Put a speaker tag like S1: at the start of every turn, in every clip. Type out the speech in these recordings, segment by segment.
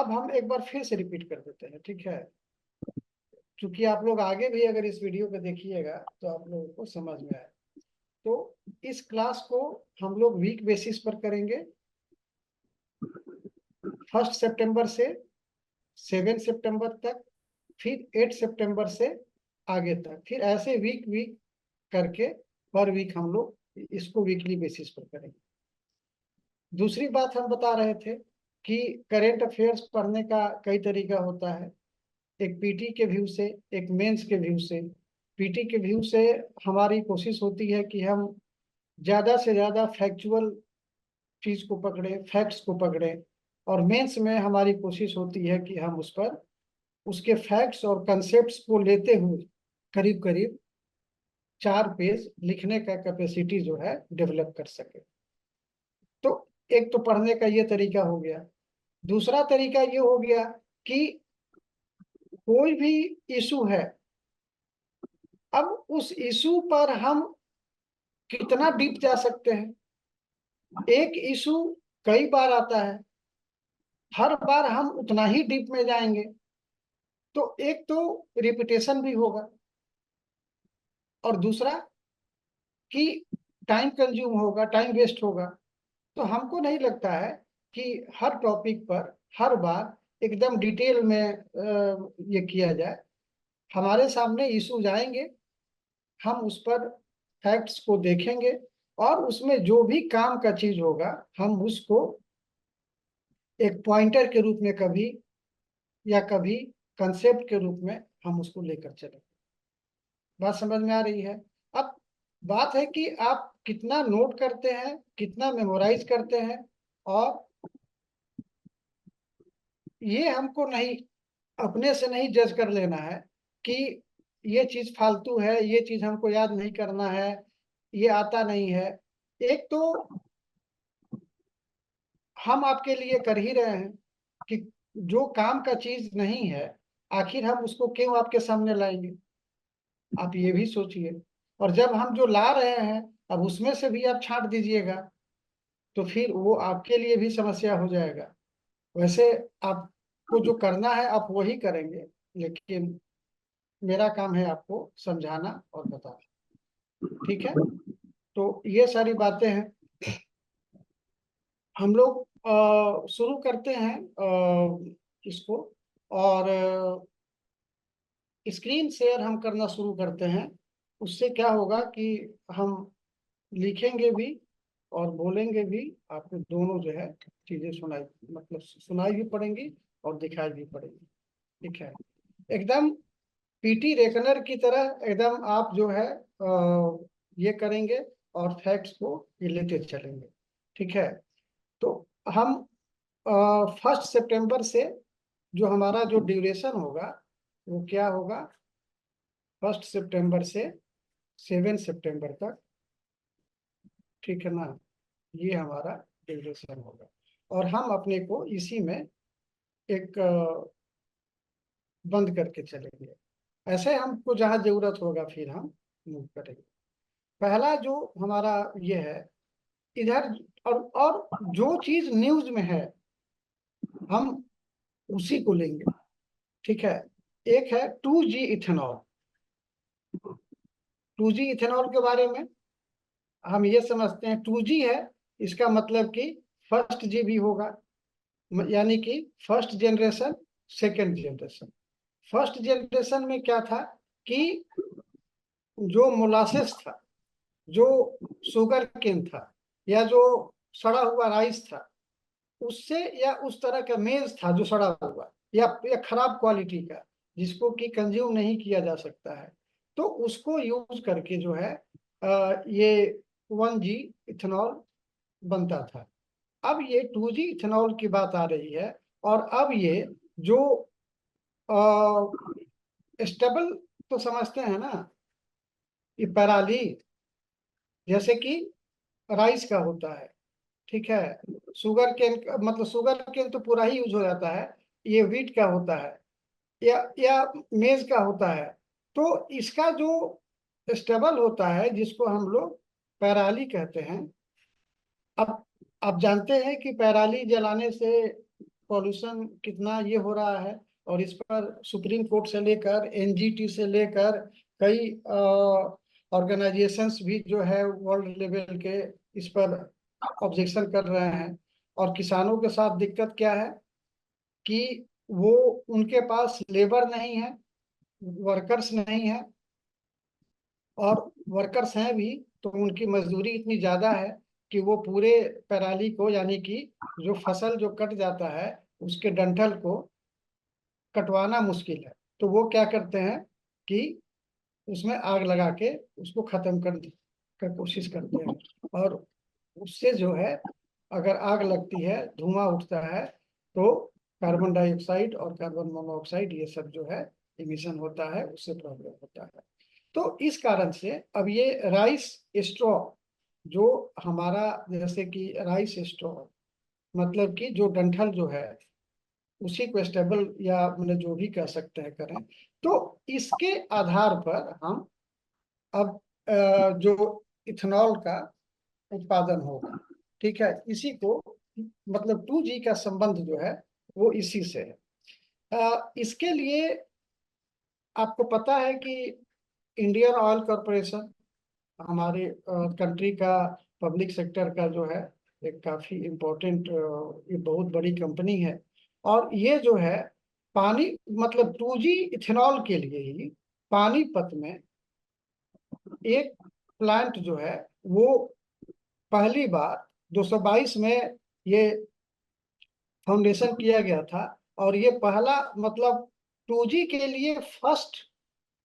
S1: अब हम एक बार फिर से रिपीट कर देते हैं, ठीक है, क्योंकि आप लोग आगे भी अगर इस वीडियो को देखिएगा तो आप लोगों को समझ में आए। तो इस क्लास को हम लोग वीक बेसिस पर करेंगे, 1 सितंबर से 7 सितंबर तक, फिर 8 सितंबर से आगे तक, फिर ऐसे वीक वीक करके पर वीक हम लोग इसको वीकली बेसिस पर करेंगे। दूसरी बात हम बता रहे थे कि करेंट अफेयर्स पढ़ने का कई तरीका होता है, एक पीटी के व्यू से, एक मेंस के व्यू से। पीटी के व्यू से हमारी कोशिश होती है कि हम ज्यादा से ज्यादा फैक्चुअल चीज को पकड़े, फैक्ट्स को पकड़े, और मेंस में हमारी कोशिश होती है कि हम उस पर उसके फैक्ट्स और कंसेप्ट्स को लेते हुए करीब करीब 4 पेज लिखने का कैपेसिटी जो है डेवलप कर सके। तो एक तो पढ़ने का ये तरीका हो गया। दूसरा तरीका ये हो गया कि कोई भी इशू है, अब उस इशू पर हम कितना डीप जा सकते हैं। एक इशू कई बार आता है, हर बार हम उतना ही डीप में जाएंगे तो एक तो रिपीटेशन भी होगा, और दूसरा कि टाइम कंज्यूम होगा, टाइम वेस्ट होगा। तो हमको नहीं लगता है कि हर टॉपिक पर हर बार एकदम डिटेल में ये किया जाए। हमारे सामने इशूज आएंगे, हम उस पर फैक्ट्स को देखेंगे, और उसमें जो भी काम का चीज होगा हम उसको एक पॉइंटर के रूप में कभी, या कभी कंसेप्ट के रूप में हम उसको लेकर चलेंगे। बात समझ में आ रही है? अब बात है कि आप कितना नोट करते हैं, कितना मेमोराइज करते हैं, और ये हमको नहीं, अपने से नहीं जज कर लेना है कि ये चीज फालतू है, ये चीज हमको याद नहीं करना है, ये आता नहीं है। एक तो हम आपके लिए कर ही रहे हैं कि जो काम का चीज नहीं है, आखिर हम उसको क्यों आपके सामने लाएंगे, आप ये भी सोचिए। और जब हम जो ला रहे हैं, अब उसमें से भी आप छांट दीजिएगा तो फिर वो आपके लिए भी समस्या हो जाएगा। वैसे आपको जो करना है आप वही करेंगे, लेकिन मेरा काम है आपको समझाना और बताना, ठीक है। तो ये सारी बातें हैं, हम लोग शुरू करते हैं इसको। और स्क्रीन शेयर हम करना शुरू करते हैं। उससे क्या होगा कि हम लिखेंगे भी और बोलेंगे भी, आपको दोनों जो है चीजें सुनाई, मतलब सुनाई भी पड़ेंगी और दिखाई भी पड़ेंगी, ठीक है। एकदम पीटी रेकनर की तरह एकदम आप जो है ये करेंगे और फैक्ट्स को ये लेते चलेंगे, ठीक है। तो हम 1 सितंबर से जो हमारा जो ड्यूरेशन होगा वो क्या होगा, 1 सितंबर से 7 सितंबर तक, ठीक है ना, ये हमारा ड्यूरेशन होगा। और हम अपने को इसी में एक बंद करके चलेंगे। ऐसे हमको जहाँ जरूरत होगा फिर हम मूव करेंगे। पहला जो हमारा ये है इधर, और जो चीज न्यूज में है हम उसी को लेंगे, ठीक है। एक है 2G इथेनॉल। 2G इथेनॉल के बारे में हम ये समझते हैं, 2G है, इसका मतलब कि फर्स्ट जी भी होगा, यानी कि first generation, second generation. First generation में क्या था कि जो मोलासेस था, जो शुगर केन था, या जो सड़ा हुआ राइस था, उससे, या उस तरह का मेज था जो सड़ा हुआ या खराब क्वालिटी का, जिसको कि कंज्यूम नहीं किया जा सकता है, तो उसको यूज करके जो है ये 1G इथेनॉल बनता था। अब ये 2G इथेनॉल की बात आ रही है, और अब ये जो स्टेबल, तो समझते हैं ना, ये पराली जैसे कि राइस का होता है, ठीक है। शुगर केन, मतलब शुगर केन तो पूरा ही यूज हो जाता है, ये व्हीट का होता है, या मेज का होता है। तो इसका जो स्टेबल होता है जिसको हम लोग पैराली कहते हैं। अब आप जानते हैं कि पैराली जलाने से पॉल्यूशन कितना ये हो रहा है, और इस पर सुप्रीम कोर्ट से लेकर एनजीटी से लेकर कई ऑर्गेनाइजेशंस भी जो है वर्ल्ड लेवल के इस पर ऑब्जेक्शन कर रहे हैं। और किसानों के साथ दिक्कत क्या है कि वो उनके पास लेबर नहीं है, वर्कर्स नहीं है, और वर्कर्स हैं भी तो उनकी मजदूरी इतनी ज्यादा है कि वो पूरे पराली को, यानी कि जो फसल जो कट जाता है उसके डंठल को कटवाना मुश्किल है। तो वो क्या करते हैं कि उसमें आग लगा के उसको खत्म कर कोशिश करते हैं। और उससे जो है, अगर आग लगती है, धुआं उठता है, तो कार्बन डाइऑक्साइड और कार्बन मोनोऑक्साइड ये सब जो है इमिशन होता है, उससे प्रॉब्लम होता है। तो इस कारण से अब ये राइस स्ट्रॉ जो हमारा, जैसे कि राइस स्ट्रॉ मतलब कि जो डंठल जो है उसी को स्टेबल या मतलब जो भी कह सकते हैं करें, तो इसके आधार पर हम अब जो इथेनॉल का उत्पादन होगा। ठीक है, इसी को मतलब 2G का संबंध जो है वो इसी से है। इसके लिए आपको पता है कि इंडियन ऑयल कॉरपोरेशन हमारे कंट्री का पब्लिक सेक्टर का जो है एक काफी इम्पोर्टेंट, ये बहुत बड़ी कंपनी है। और ये जो है पानी मतलब 2G इथेनॉल के लिए ही पानीपत में एक प्लांट जो है वो पहली बार 222 में ये फाउंडेशन किया गया था। और ये पहला मतलब 2G के लिए फर्स्ट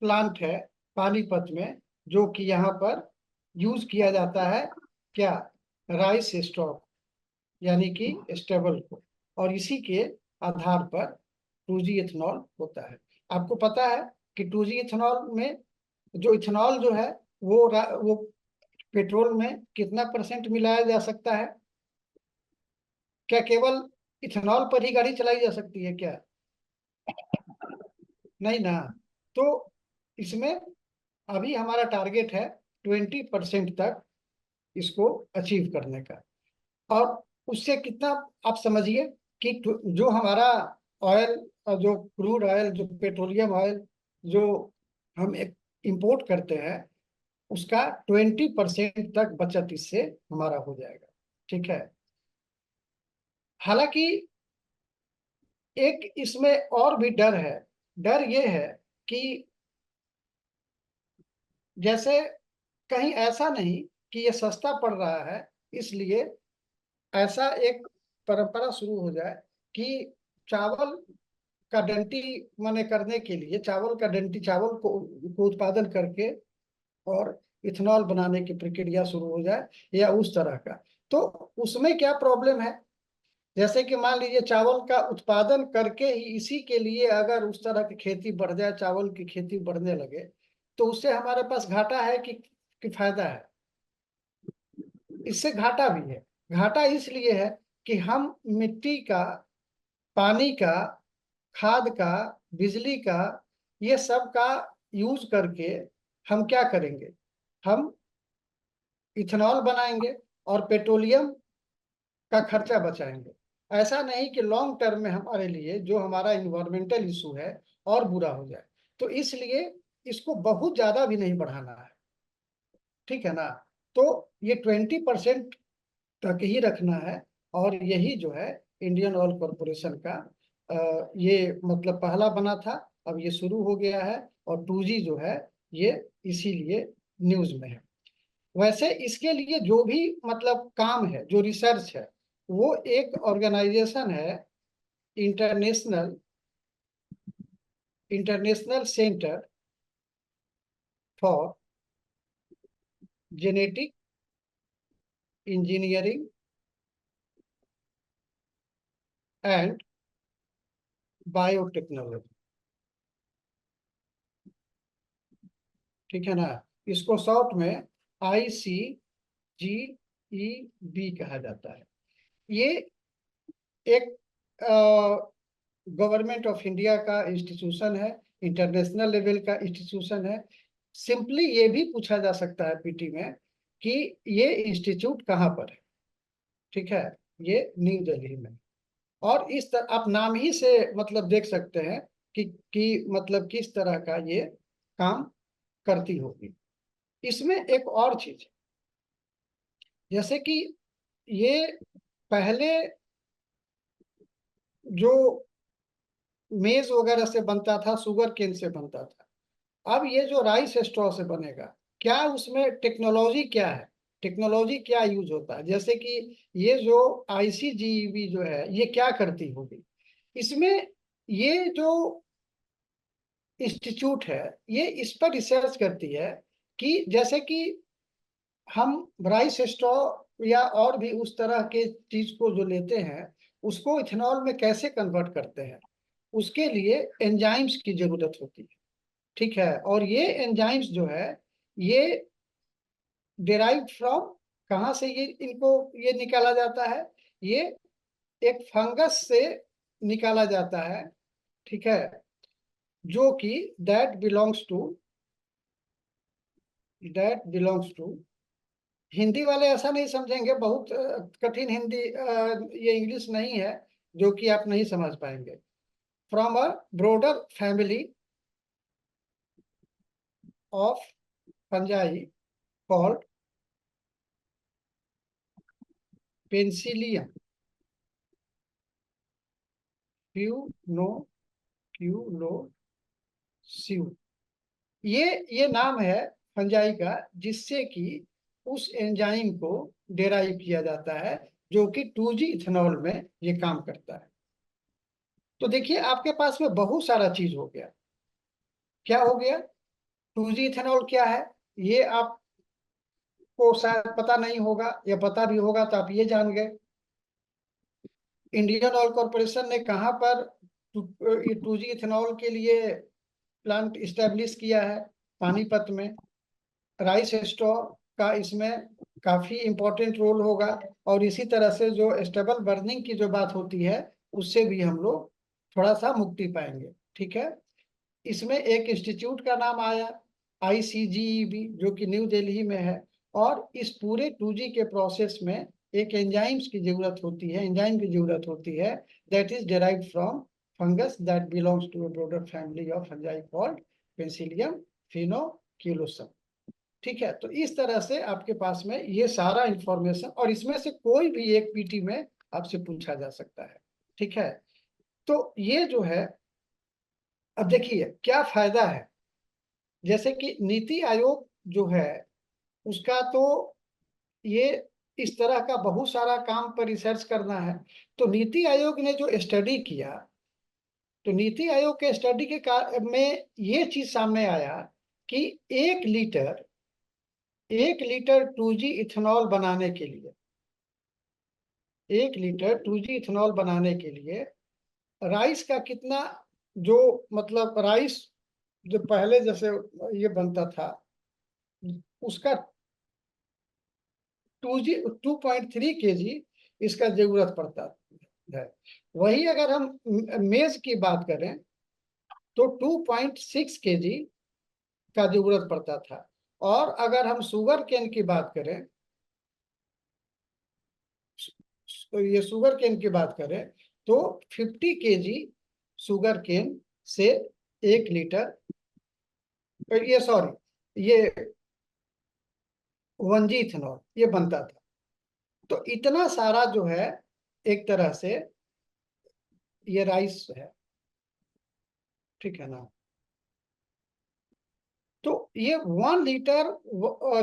S1: प्लांट है पानीपत में, जो कि यहाँ पर यूज किया जाता है क्या, राइस स्टॉक, यानी कि स्टेबल को। और इसी के आधार पर 2G इथेनॉल होता है। आपको पता है कि 2G इथेनॉल में जो इथेनॉल जो है वो पेट्रोल में कितना परसेंट मिलाया जा सकता है? क्या केवल इथेनॉल पर ही गाड़ी चलाई जा सकती है क्या? नहीं ना। तो इसमें अभी हमारा टारगेट है 20% तक इसको अचीव करने का। और उससे कितना, आप समझिए कि जो हमारा ऑयल, जो क्रूड ऑयल, जो पेट्रोलियम ऑयल जो हम एक इंपोर्ट करते हैं, उसका 20% तक बचत इससे हमारा हो जाएगा। ठीक है। हालांकि एक इसमें और भी डर है। डर ये है कि जैसे कहीं ऐसा नहीं कि ये सस्ता पड़ रहा है, इसलिए ऐसा एक परंपरा शुरू हो जाए कि चावल का डंटी माने करने के लिए, चावल का डंटी, चावल को उत्पादन करके और इथेनॉल बनाने की प्रक्रिया शुरू हो जाए, या उस तरह का। तो उसमें क्या प्रॉब्लम है? जैसे कि मान लीजिए चावल का उत्पादन करके ही इसी के लिए अगर उस तरह की खेती बढ़ जाए, चावल की खेती बढ़ने लगे, तो उससे हमारे पास घाटा है कि फायदा है? इससे घाटा भी है। घाटा इसलिए है कि हम मिट्टी का, पानी का, खाद का, बिजली का, ये सब का यूज करके हम क्या करेंगे? हम इथेनॉल बनाएंगे और पेट्रोलियम का खर्चा बचाएंगे। ऐसा नहीं कि लॉन्ग टर्म में हमारे लिए जो हमारा इन्वायरमेंटल इशू है और बुरा हो जाए। तो इसलिए इसको बहुत ज्यादा भी नहीं बढ़ाना है। ठीक है ना। तो ये 20% तक ही रखना है। और यही जो है इंडियन ऑयल कॉरपोरेशन का ये मतलब पहला बना था, अब ये शुरू हो गया है। और 2G जो है ये इसीलिए न्यूज में है। वैसे इसके लिए जो भी मतलब काम है, जो रिसर्च है, वो एक ऑर्गेनाइजेशन है, international international centre for genetic engineering and biotechnology. ठीक है ना। इसको शॉर्ट में ICGEB कहा जाता है। ये एक गवर्नमेंट ऑफ इंडिया का इंस्टीट्यूशन है, इंटरनेशनल लेवल का इंस्टीट्यूशन है। सिंपली ये भी पूछा जा सकता है पीटी में कि ये इंस्टीट्यूट कहाँ पर है। ठीक है, ये न्यू दिल्ली में। और इस तरह आप नाम ही से मतलब देख सकते हैं कि मतलब किस तरह का ये काम करती होगी। इसमें एक और चीज, जैसे कि ये पहले जो मेज वगैरह से बनता था, शुगर केन से बनता था, अब ये जो राइस स्ट्रॉ से बनेगा, क्या उसमें टेक्नोलॉजी क्या है, टेक्नोलॉजी क्या यूज होता है, जैसे कि ये जो आईसीजीईबी जो है ये क्या करती होगी। इसमें ये जो इंस्टीट्यूट है ये इस पर रिसर्च करती है कि जैसे कि हम राइस स्ट्रॉ या और भी उस तरह के चीज को जो लेते हैं उसको इथेनॉल में कैसे कन्वर्ट करते हैं, उसके लिए एंजाइम्स की जरूरत होती है। ठीक है, और ये एंजाइम्स जो है ये डिराइव फ्रॉम, कहाँ से ये इनको ये निकाला जाता है, ये एक फंगस से निकाला जाता है। ठीक है, जो कि दैट बिलोंग्स टू, हिंदी वाले ऐसा नहीं समझेंगे, बहुत कठिन हिंदी, ये इंग्लिश नहीं है जो कि आप नहीं समझ पाएंगे। From a broader family of fungi called Penicillium क्यूलोसिव। ये नाम है फंजाई का, जिससे कि उस एंजाइम को डेराइव किया जाता है जो कि 2G इथेनॉल में ये काम करता है। तो देखिए आपके पास में बहुत सारा चीज हो गया। क्या हो गया? 2G इथेनॉल क्या है ये आपको शायद पता नहीं होगा, या पता भी होगा तो आप ये जान गए। इंडियन ऑयल कॉरपोरेशन ने कहाँ पर 2G इथेनॉल के लिए प्लांट इस्टेब्लिश किया है? पानीपत में। राइस स्ट्रॉ का इसमें काफी इंपॉर्टेंट रोल होगा। और इसी तरह से जो स्टेबल बर्निंग की जो बात होती है उससे भी हम लोग थोड़ा सा मुक्ति पाएंगे। ठीक है, इसमें एक इंस्टीट्यूट का नाम आया आईसीजीईबी, जो कि न्यू दिल्ली में है। और इस पूरे 2G के प्रोसेस में एक एंजाइम्स की जरूरत होती है, एंजाइम की जरूरत होती है, that is derived from fungus that belongs to a broader family of fungi called Penicillium funiculosum. ठीक है, तो इस तरह से आपके पास में ये सारा इंफॉर्मेशन, और इसमें से कोई भी एक पीटी में आपसे पूछा जा सकता है। ठीक है, तो ये जो है, अब देखिए क्या फायदा है। जैसे कि नीति आयोग जो है उसका तो ये इस तरह का बहुत सारा काम पर रिसर्च करना है। तो नीति आयोग ने जो स्टडी किया, तो नीति आयोग के स्टडी के में ये चीज सामने आया कि 1 लीटर 1 लीटर 2G इथेनॉल बनाने के लिए, 1 लीटर 2G इथेनॉल बनाने के लिए राइस का कितना, जो मतलब राइस जो पहले जैसे ये बनता था उसका 2.3 kg इसका जरूरत पड़ता है। वही अगर हम मेज की बात करें तो 2.6 kg का जरूरत पड़ता था। और अगर हम शुगर केन की बात करें, तो ये शुगर केन की बात करें तो 50 kg शुगर केन से 1 लीटर, ये सॉरी, ये 1G इथेनॉल ये बनता था। तो इतना सारा जो है एक तरह से ये राइस है। ठीक है ना? तो ये 1 लीटर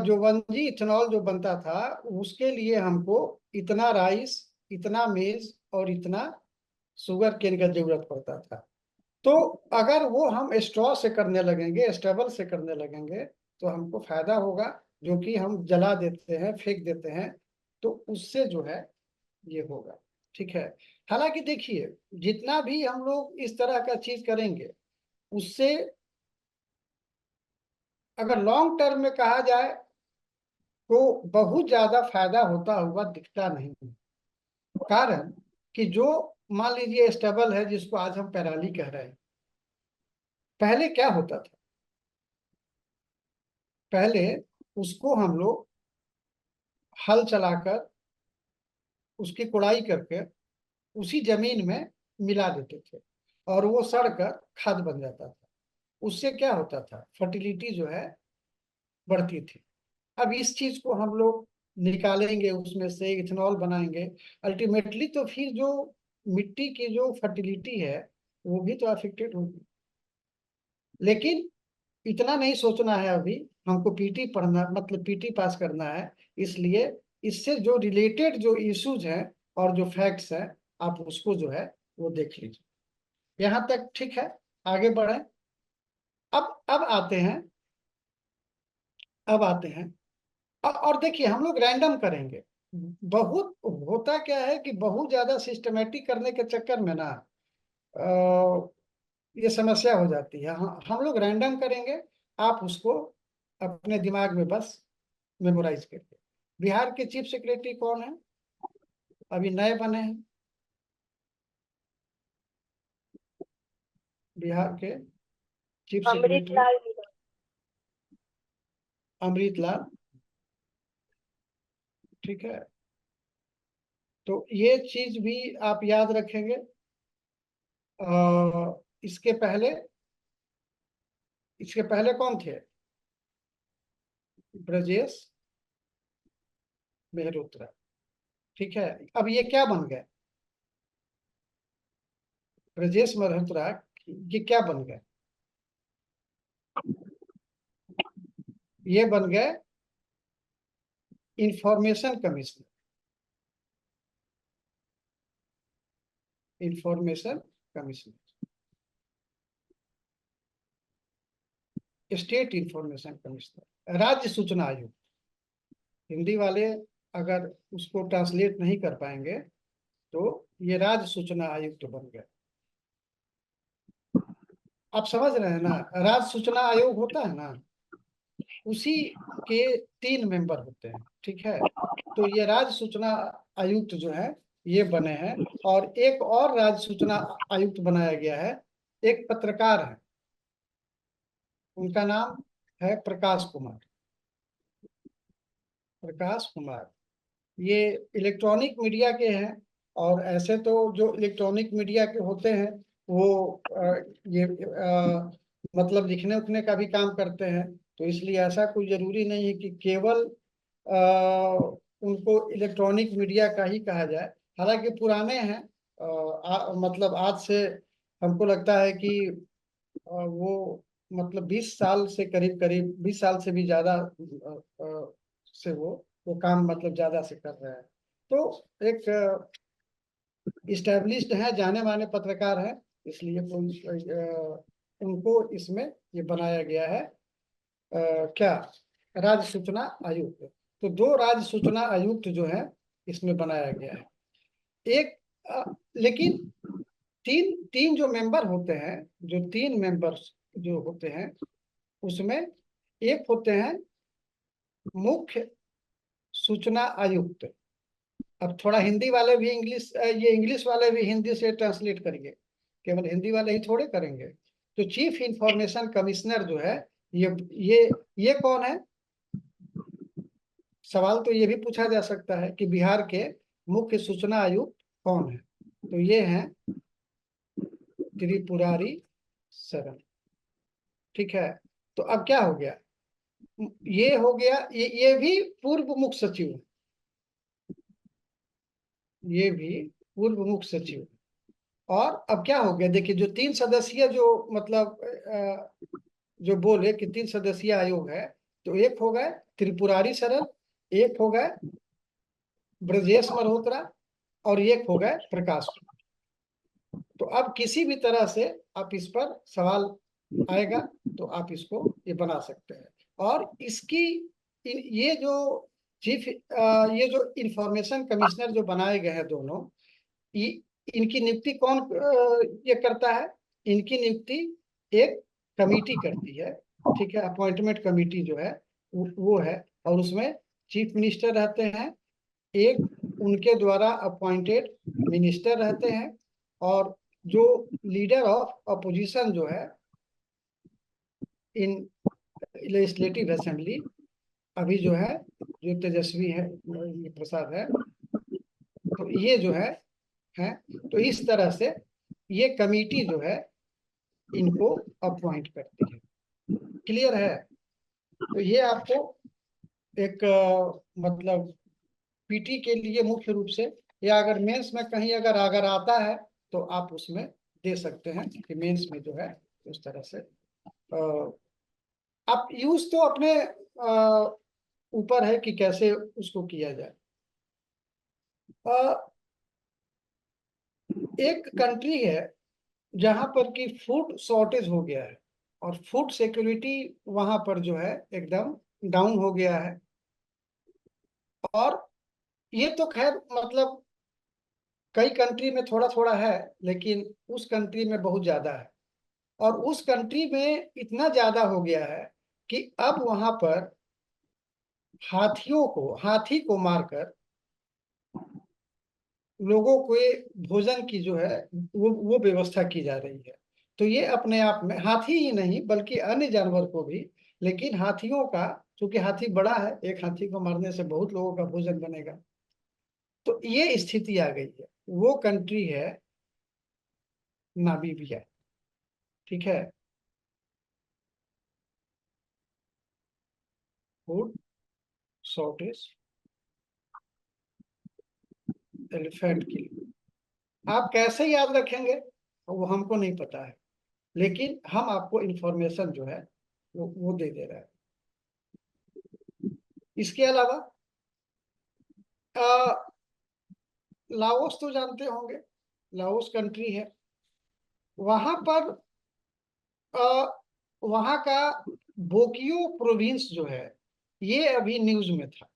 S1: जो 1G इथेनॉल जो बनता था उसके लिए हमको इतना राइस, इतना मेज और इतना शुगर केन का जरूरत पड़ता था। तो अगर वो हम स्ट्रॉ से करने लगेंगे, स्टेबल से करने लगेंगे, तो हमको फायदा होगा, जो कि हम जला देते हैं, फेंक देते हैं, तो उससे जो है ये होगा। ठीक है, हालांकि देखिए जितना भी हम लोग इस तरह का चीज करेंगे उससे अगर लॉन्ग टर्म में कहा जाए तो बहुत ज्यादा फायदा होता हुआ दिखता नहीं। कारण कि जो मान लीजिए स्टेबल है, जिसको आज हम पैराली कह रहे हैं, पहले क्या होता था? पहले उसको हम लोग हल चलाकर उसकी कुड़ाई करके उसी जमीन में मिला देते थे और वो सड़कर खाद बन जाता था। उससे क्या होता था, फर्टिलिटी जो है बढ़ती थी। अब इस चीज को हम लोग निकालेंगे, उसमें से इथेनॉल बनाएंगे, अल्टीमेटली तो फिर जो मिट्टी की जो फर्टिलिटी है वो भी तो अफेक्टेड होगी। लेकिन इतना नहीं सोचना है अभी, हमको पीटी पढ़ना, मतलब पीटी पास करना है। इसलिए इससे जो रिलेटेड जो इश्यूज हैं और जो फैक्ट्स हैं, आप उसको जो है वो देख लीजिए। यहाँ तक ठीक है, आगे बढ़े। अब आते हैं, अब आते हैं और देखिए हम लोग रैंडम करेंगे। बहुत होता क्या है कि बहुत ज्यादा सिस्टमेटिक करने के चक्कर में ना ये समस्या हो जाती है। हम लोग रैंडम करेंगे, आप उसको अपने दिमाग में बस मेमोराइज करिए। बिहार के चीफ सेक्रेटरी कौन है, अभी नए बने हैं बिहार के चीफ
S2: अमृत
S1: सेक्रेटरी?
S2: लाल।
S1: अमृत लाल, ठीक है। तो ये चीज भी आप याद रखेंगे। इसके पहले, इसके पहले कौन थे, ब्रजेश मेहरोत्रा, ठीक है। अब ये क्या बन गए, ब्रजेश मेहरोत्रा, ये क्या बन गए, ये बन गए information commissioner. Information commissioner, state information commissioner, राज्य सूचना आयोग। हिंदी वाले अगर उसको ट्रांसलेट नहीं कर पाएंगे तो ये राज्य सूचना आयुक्त तो बन गए। आप समझ रहे हैं ना, राज्य सूचना आयोग होता है ना, उसी के 3 मेंबर होते हैं, ठीक है। तो ये राज्य सूचना आयुक्त जो है ये बने हैं। और एक और राज्य सूचना आयुक्त बनाया गया है, एक पत्रकार है, उनका नाम है प्रकाश कुमार। प्रकाश कुमार ये इलेक्ट्रॉनिक मीडिया के हैं। और ऐसे तो जो इलेक्ट्रॉनिक मीडिया के होते हैं वो ये मतलब लिखने उखने का भी काम करते हैं। तो इसलिए ऐसा कोई जरूरी नहीं है कि केवल उनको इलेक्ट्रॉनिक मीडिया का ही कहा जाए। हालांकि पुराने हैं, मतलब आज से हमको लगता है कि वो मतलब 20 साल से करीब करीब 20 साल से भी ज्यादा से वो काम मतलब ज्यादा से कर रहे हैं। तो एक इस्टेब्लिश्ड है, जाने माने पत्रकार है। इसलिए उनको इसमें ये बनाया गया है, क्या, राज्य सूचना आयुक्त। तो 2 राज्य सूचना आयुक्त जो है इसमें बनाया गया है। एक लेकिन तीन तीन जो मेंबर होते हैं, जो 3 मेंबर्स जो होते हैं उसमें एक होते हैं मुख्य सूचना आयुक्त। अब थोड़ा हिंदी वाले भी इंग्लिश, ये इंग्लिश वाले भी हिंदी से ट्रांसलेट करेंगे, केवल हिंदी वाले ही थोड़े करेंगे। तो चीफ इंफॉर्मेशन कमिश्नर जो है ये ये ये कौन है। सवाल तो ये भी पूछा जा सकता है कि बिहार के मुख्य सूचना आयुक्त कौन है। तो ये हैं त्रिपुरारी शरण, ठीक है। तो अब क्या हो गया, ये हो गया, ये भी पूर्व मुख्य सचिव है, ये भी पूर्व मुख्य सचिव है। और अब क्या हो गया, देखिए जो 3 सदस्यीय जो मतलब जो बोले कि 3 सदस्यीय आयोग है, तो एक हो गए त्रिपुरारी शरण, एक हो गए ब्रजेश मल्होत्रा, और एक हो गए प्रकाश। तो अब किसी भी तरह से आप इस पर सवाल आएगा तो आप इसको ये बना सकते हैं। और इसकी ये जो चीफ, ये जो इंफॉर्मेशन कमिश्नर जो बनाए गए हैं दोनों, ये इनकी नियुक्ति कौन ये करता है, इनकी नियुक्ति एक कमेटी करती है, ठीक है। अपॉइंटमेंट कमेटी जो है वो है। और उसमें चीफ मिनिस्टर रहते हैं, एक उनके द्वारा अपॉइंटेड मिनिस्टर रहते हैं, और जो लीडर ऑफ अपोजिशन जो है इन लेजिस्लेटिव असेंबली, अभी जो है जो तेजस्वी है, ये प्रसाद है, तो ये जो है हैं। तो इस तरह से ये कमिटी जो है इनको अपॉइंट करती है। क्लियर है? तो ये आपको एक मतलब पीटी के लिए मुख्य रूप से, या अगर मेंस में कहीं अगर अगर आता है तो आप उसमें दे सकते हैं कि मेंस में जो है उस तरह से आप यूज तो अपने ऊपर है कि कैसे उसको किया जाए। एक कंट्री है जहां पर कि फूड शॉर्टेज हो गया है और फूड सिक्योरिटी वहां पर जो है एकदम डाउन हो गया है। और ये तो खैर मतलब कई कंट्री में थोड़ा थोड़ा है, लेकिन उस कंट्री में बहुत ज्यादा है। और उस कंट्री में इतना ज्यादा हो गया है कि अब वहां पर हाथी को मारकर लोगों को ये भोजन की जो है वो व्यवस्था की जा रही है। तो ये अपने आप में हाथी ही नहीं बल्कि अन्य जानवर को भी, लेकिन हाथियों का, क्योंकि हाथी बड़ा है, एक हाथी को मारने से बहुत लोगों का भोजन बनेगा। तो ये स्थिति आ गई है। वो कंट्री है नामीबिया। ठीक है। फूड शॉर्टेज एलिफेंट की। आप कैसे याद रखेंगे वो हमको नहीं पता है, लेकिन हम आपको इंफॉर्मेशन जो है वो दे दे रहे हैं। इसके अलावा लाओस तो जानते होंगे, लाओस कंट्री है। वहां पर वहां का बोकियो प्रोविंस जो है ये अभी न्यूज में था।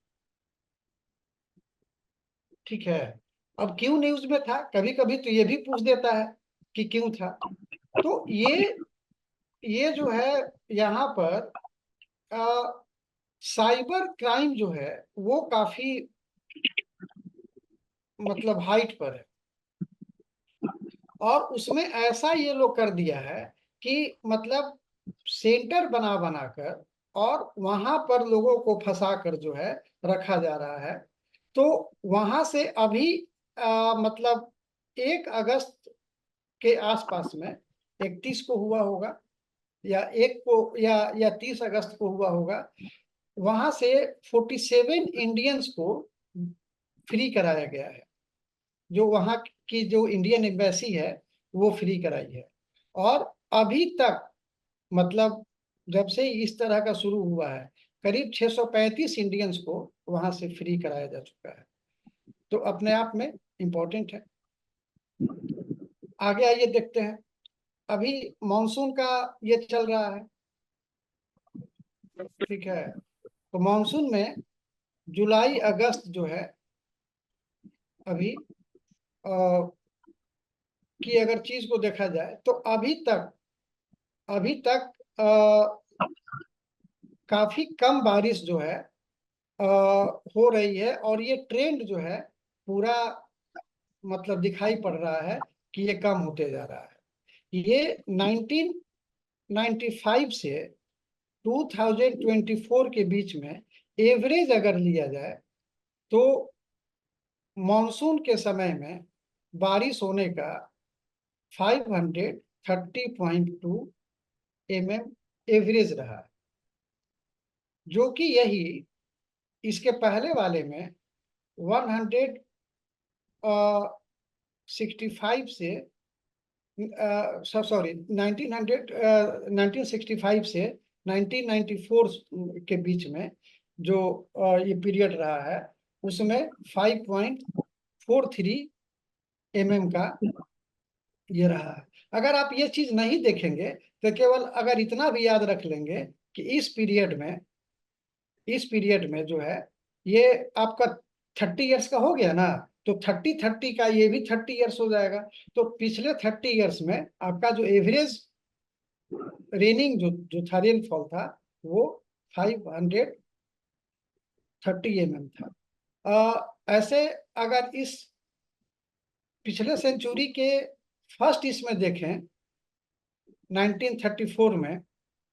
S1: ठीक है। अब क्यों न्यूज में था, कभी कभी तो ये भी पूछ देता है कि क्यों था। तो ये जो है यहाँ पर साइबर क्राइम जो है वो काफी मतलब हाइट पर है। और उसमें ऐसा ये लोग कर दिया है कि मतलब सेंटर बना बनाकर और वहां पर लोगों को फंसा कर जो है रखा जा रहा है। तो वहां से अभी मतलब 1 अगस्त के आसपास में, 31 को हुआ होगा या 1 को या 30 अगस्त को हुआ होगा, वहां से 47 इंडियंस को फ्री कराया गया है। जो वहाँ की जो इंडियन एम्बेसी है वो फ्री कराई है। और अभी तक मतलब जब से इस तरह का शुरू हुआ है करीब 635 इंडियंस को वहां से फ्री कराया जा चुका है। तो अपने आप में इम्पोर्टेंट है। आगे आइए देखते हैं। अभी मानसून का ये चल रहा है। ठीक है। तो मानसून में जुलाई अगस्त जो है अभी की अगर चीज को देखा जाए तो अभी तक काफी कम बारिश जो है हो रही है। और ये ट्रेंड जो है पूरा मतलब दिखाई पड़ रहा है कि ये कम होते जा रहा है। ये 1995 से 2024 के बीच में एवरेज अगर लिया जाए तो मॉनसून के समय में बारिश होने का 530.2 एवरेज रहा है। जो कि यही इसके पहले वाले में 165 से सॉरी 1965 से 1994 के बीच में जो ये पीरियड रहा है उसमें 5.43 का ये रहा है। अगर आप ये चीज नहीं देखेंगे तो केवल अगर इतना भी याद रख लेंगे कि इस पीरियड में जो है ये आपका 30 इयर्स का हो गया ना, तो 30 का ये भी 30 इयर्स हो जाएगा। तो पिछले 30 इयर्स में आपका जो एवरेज रेनिंग जो था, रेनफॉल था, वो 530 था। ऐसे अगर इस पिछले सेंचुरी के फर्स्ट इसमें देखें 1934 में,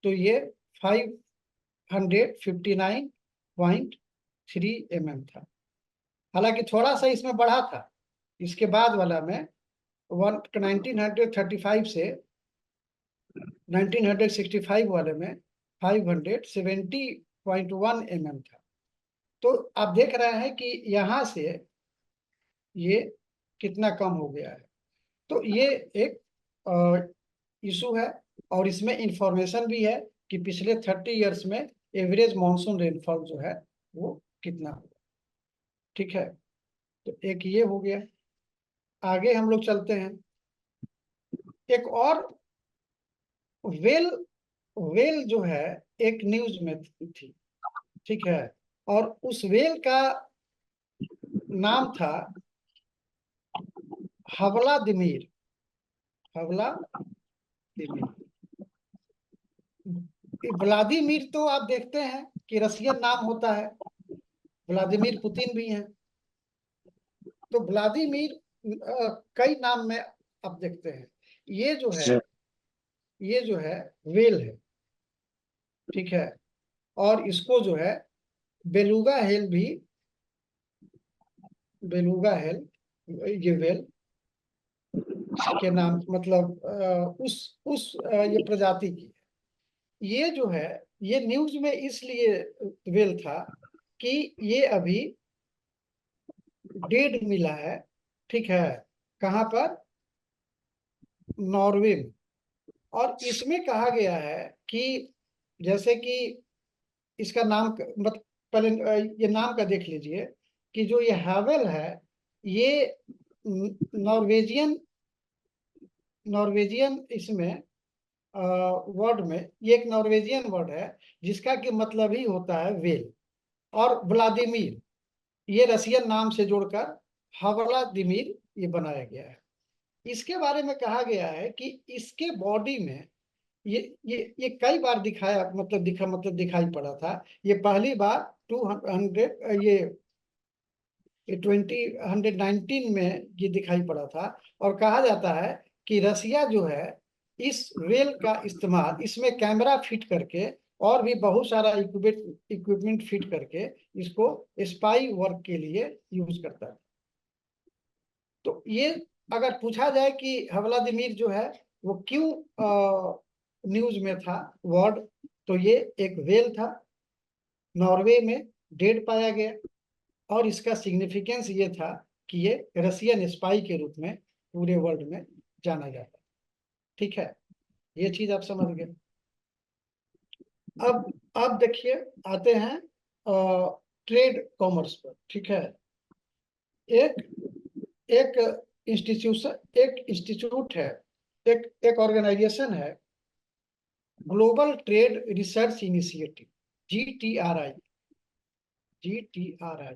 S1: तो ये 559.3 था। हालांकि थोड़ा सा इसमें बढ़ा था इसके बाद वाला में 1935 से 1965 वाले में 570.1 mm था। तो आप देख रहे हैं कि यहाँ से ये कितना कम हो गया है। तो ये एक इशू है, और इसमें इंफॉर्मेशन भी है कि पिछले 30 इयर्स में एवरेज मानसून रेनफॉल जो है वो कितना होगा। ठीक है, तो एक ये हो गया। आगे हम लोग चलते हैं। एक और वेल वेल जो है एक न्यूज में थी। ठीक है, और उस वेल का नाम था हवला दिमीर। हवला दिमीर। व्लादिमीर तो आप देखते हैं कि रशियन नाम होता है, व्लादिमीर पुतिन भी हैं। तो व्लादिमीर कई नाम में आप देखते हैं। ये जो है ये जो है वेल है। ठीक है, और इसको जो है बेलुगा हेल भी, बेलुगा हेल, ये वेल के नाम मतलब ये प्रजाति की। ये जो है ये न्यूज में इसलिए वेल था कि ये अभी डेड मिला है। ठीक है, कहाँ पर? नॉर्वे में। और इसमें कहा गया है कि जैसे कि इसका नाम मतलब पहले ये नाम का देख लीजिए कि जो ये हैवेल है, ये नॉर्वेजियन नॉर्वेजियन इसमें वर्ड में ये एक नॉर्वेजियन वर्ड है जिसका कि मतलब ही होता है वेल। और व्लादिमीर ये रशियन नाम से जोड़कर हवला दिमीर ये बनाया गया है। इसके बारे में कहा गया है कि इसके बॉडी में ये कई बार दिखाया मतलब दिखाई पड़ा था। ये पहली बार 200 ये 2019 में ये दिखाई पड़ा था। और कहा जाता है कि रसिया जो है इस वेल का इस्तेमाल, इसमें कैमरा फिट करके और भी बहुत सारा इक्विपमेंट फिट करके इसको स्पाई वर्क के लिए यूज करता है। तो ये अगर पूछा जाए कि व्लादिमीर जो है वो क्यों न्यूज में था वर्ड, तो ये एक वेल था, नॉर्वे में डेड पाया गया। और इसका सिग्निफिकेंस ये था कि ये रशियन स्पाई के रूप में पूरे वर्ल्ड में जाना जाता है। ठीक है, ये चीज आप समझ गए। अब देखिए, आते हैं ट्रेड कॉमर्स पर। ठीक है, एक एक एक इंस्टीट्यूट है, एक ऑर्गेनाइजेशन है, global trade research initiative, GTRI। GTRI,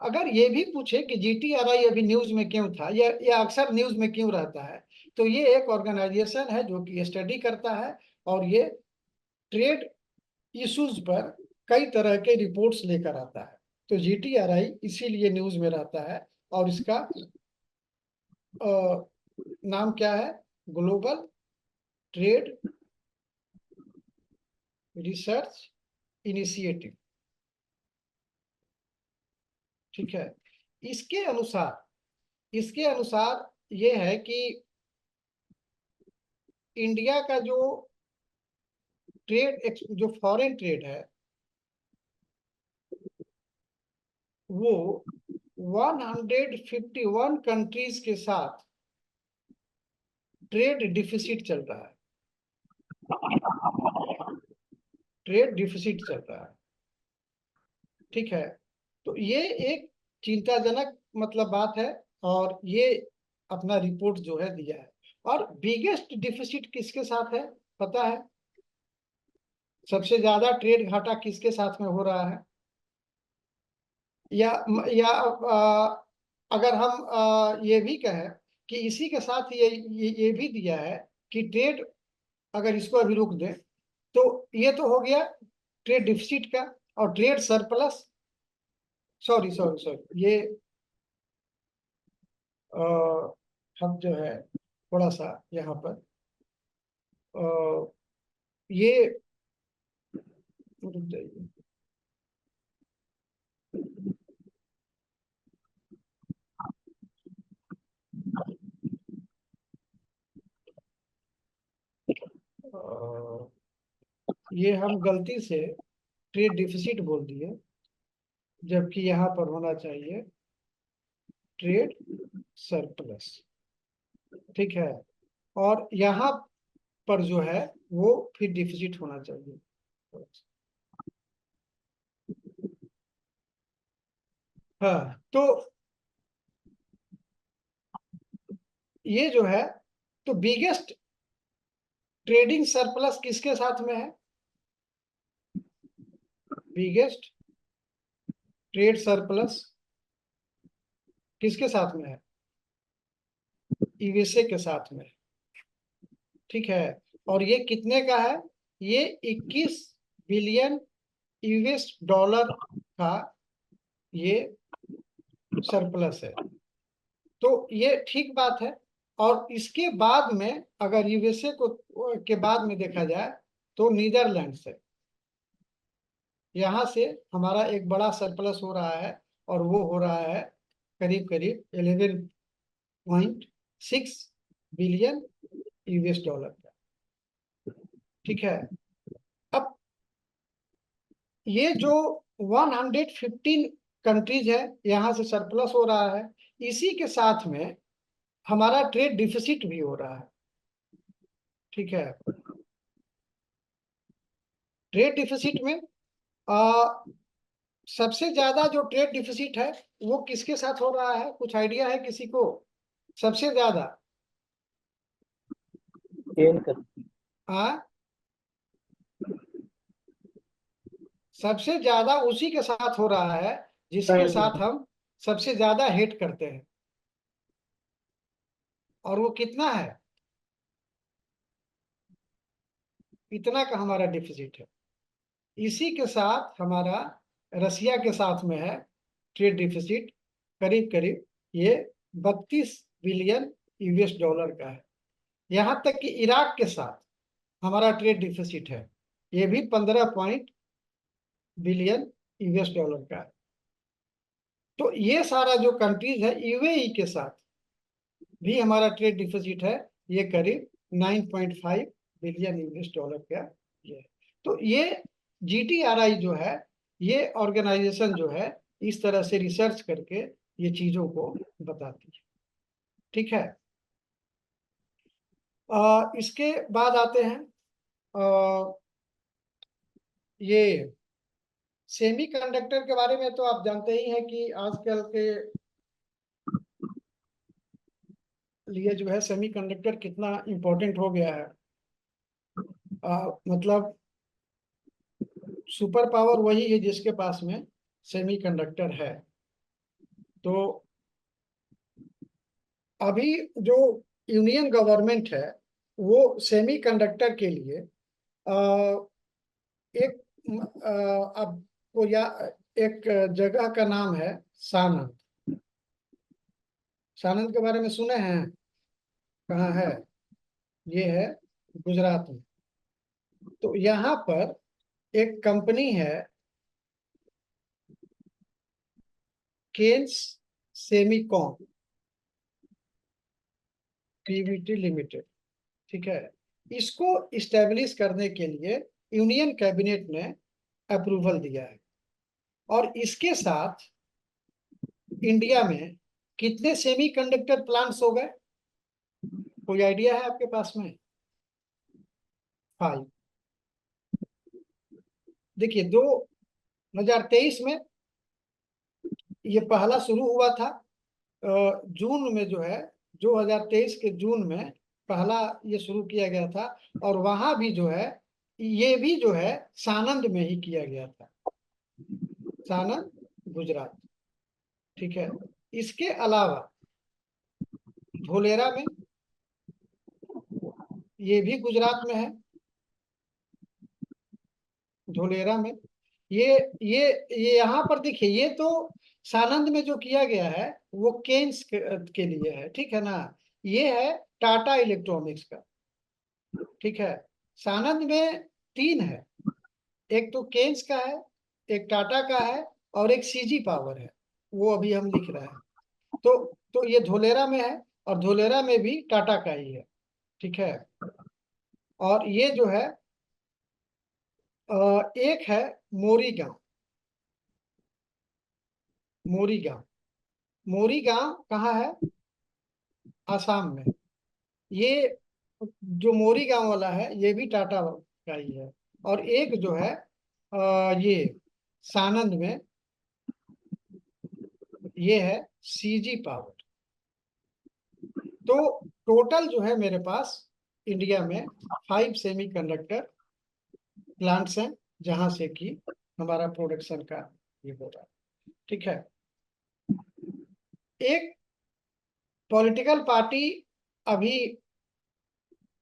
S1: अगर ये भी पूछे कि GTRI अभी न्यूज में क्यों था, या अक्सर न्यूज में क्यों रहता है, तो ये एक ऑर्गेनाइजेशन है जो कि स्टडी करता है और ये ट्रेड इश्यूज पर कई तरह के रिपोर्ट्स लेकर आता है। तो GTRI इसीलिए न्यूज में रहता है, और इसका नाम क्या है? Global trade research initiative. ठीक है, इसके अनुसार ये है कि इंडिया का जो फॉरेन ट्रेड है वो 151 कंट्रीज के साथ ट्रेड डिफिसिट चल रहा है। ट्रेड डिफिसिट चल रहा है। ठीक है, तो ये एक चिंताजनक मतलब बात है। और ये अपना रिपोर्ट जो है दिया है। और बिगेस्ट डिफिसिट किसके साथ है पता है? सबसे ज्यादा ट्रेड घाटा किसके साथ में हो रहा है? अगर हम ये भी कहें कि इसी के साथ ये भी दिया है कि ट्रेड, अगर इसको अभी रोक दें तो ये तो हो गया ट्रेड डिफिसिट का। और trade surplus, sorry sorry sorry, ये आ, हम जो है थोड़ा सा यहाँ पर ये रुक जाइए। ये हम गलती से ट्रेड डिफिसिट बोल दिए, जबकि यहाँ पर होना चाहिए ट्रेड सरप्लस। ठीक है, और यहाँ पर जो है वो फिर डिफिसिट होना चाहिए। हाँ, तो ये जो है, तो बिगेस्ट ट्रेडिंग सरप्लस किसके साथ में है? बिगेस्ट ट्रेड सरप्लस किसके साथ में है? यूएसए के साथ में। ठीक है, और ये कितने का है? ये 21 बिलियन यूएस डॉलर का ये सरप्लस है। तो ये ठीक बात है। और इसके बाद में अगर यूएसए को के बाद में देखा जाए तो नीदरलैंड से, यहाँ से हमारा एक बड़ा सरप्लस हो रहा है, और वो हो रहा है करीब करीब 11.6 बिलियन यूएस डॉलर का। ठीक है, अब ये जो 115 कंट्रीज है यहाँ से सरप्लस हो रहा है, इसी के साथ में हमारा ट्रेड डिफिसिट भी हो रहा है। ठीक है, ट्रेड डिफिसिट में सबसे ज्यादा जो ट्रेड डिफिसिट है वो किसके साथ हो रहा है? कुछ आइडिया है किसी को? सबसे ज्यादा हाँ, सबसे ज्यादा उसी के साथ हो रहा है जिसके साथ हम सबसे ज्यादा हेट करते हैं। और वो कितना है? इतना का हमारा डिफिसिट है। इसी के साथ हमारा रसिया के साथ में है ट्रेड डिफिसिट, करीब करीब ये 32 बिलियन यूएस डॉलर का है। यहां तक कि इराक के साथ हमारा ट्रेड डिफिसिट है, ये भी 15 बिलियन यूएस डॉलर का है। तो ये सारा जो कंट्रीज है, यूएई के साथ भी हमारा ट्रेड डिफिसिट है, ये करीब 9.5 बिलियन यूएस डॉलर का ये। तो ये जीटीआरआई जो है, ये ऑर्गेनाइजेशन जो है, इस तरह से रिसर्च करके ये चीजों को बताती है। ठीक है, इसके बाद आते हैं ये सेमी कंडक्टर के बारे में। तो आप जानते ही हैं कि आजकल के लिए जो है सेमी कंडक्टर कितना इम्पोर्टेंट हो गया है। मतलब सुपर पावर वही है जिसके पास में सेमी कंडक्टर है। तो अभी जो यूनियन गवर्नमेंट है वो सेमी कंडक्टर के लिए एक आपको या एक जगह का नाम है सानंद। सानंद के बारे में सुने हैं? कहाँ है? ये है गुजरात में। तो यहाँ पर एक कंपनी है केन्स सेमीकॉन पीवीटी लिमिटेड। ठीक है, इसको इस्टेब्लिश करने के लिए यूनियन कैबिनेट ने अप्रूवल दिया है। और इसके साथ इंडिया में कितने सेमीकंडक्टर प्लांट्स हो गए? कोई आइडिया है आपके पास में? 5। देखिए, 2023 में ये पहला शुरू हुआ था। जून में जो है, 2023 के जून में पहला ये शुरू किया गया था। और वहां भी जो है, ये भी जो है सानंद में ही किया गया था, सानंद, गुजरात। ठीक है, इसके अलावा धोलेरा में, ये भी गुजरात में है, धोलेरा में। ये यहाँ पर देखिए, ये तो सानंद में जो किया गया है वो केन्स के लिए है। ठीक है ना, ये है टाटा इलेक्ट्रॉनिक्स का। ठीक है, सानंद में 3 है, एक तो केन्स का है, एक टाटा का है, और एक सीजी पावर है, वो अभी हम लिख रहे हैं। तो ये धोलेरा में है, और धोलेरा में भी टाटा का ही है। ठीक है, और ये जो है एक है मोरीगांव। मोरीगांव, मोरीगांव कहाँ है? आसाम में। ये जो मोरीगांव वाला है ये भी टाटा का ही है। और एक जो है ये सानंद में, ये है सीजी पावर। तो टोटल जो है मेरे पास इंडिया में 5 सेमीकंडक्टर प्लांट्स हैं, जहां से कि हमारा प्रोडक्शन का ये हो रहा है। ठीक है। एक पॉलिटिकल पार्टी अभी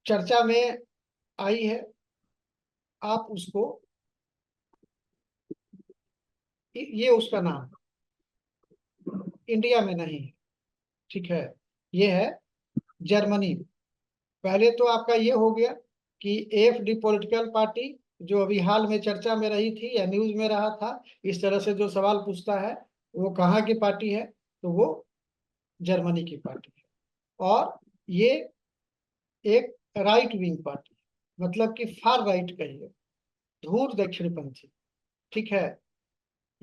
S1: चर्चा में आई है, आप उसको, ये उसका नाम इंडिया में नहीं है। ठीक है। ये है जर्मनी। पहले तो आपका ये हो गया कि एएफडी पॉलिटिकल पार्टी, जो अभी हाल में चर्चा में रही थी या न्यूज में रहा था, इस तरह से जो सवाल पूछता है वो कहाँ की पार्टी है, तो वो जर्मनी की पार्टी है। और ये एक राइट विंग पार्टी, मतलब कि फार राइट कहिए, धूर दक्षिणपंथी। ठीक है।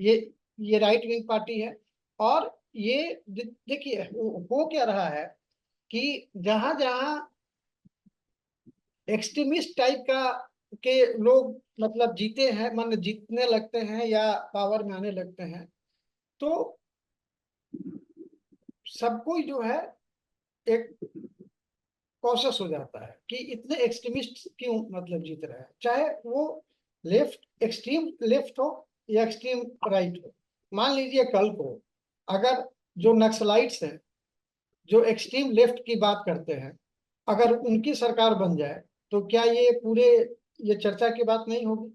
S1: ये ये राइट विंग पार्टी है। और ये देखिए हो क्या रहा है कि जहां जहां एक्सट्रीमिस्ट टाइप का के लोग मतलब जीते हैं, मन जीतने लगते हैं या पावर में आने लगते हैं, तो सबको जो है एक कॉशस हो जाता है कि इतने एक्सट्रीमिस्ट क्यों मतलब जीत रहे हैं, चाहे वो लेफ्ट, एक्सट्रीम लेफ्ट हो या एक्सट्रीम राइट हो। मान लीजिए कल को अगर जो नक्सलाइट्स हैं, जो एक्सट्रीम लेफ्ट की बात करते हैं, अगर उनकी सरकार बन जाए, तो क्या ये पूरे ये चर्चा की बात नहीं होगी?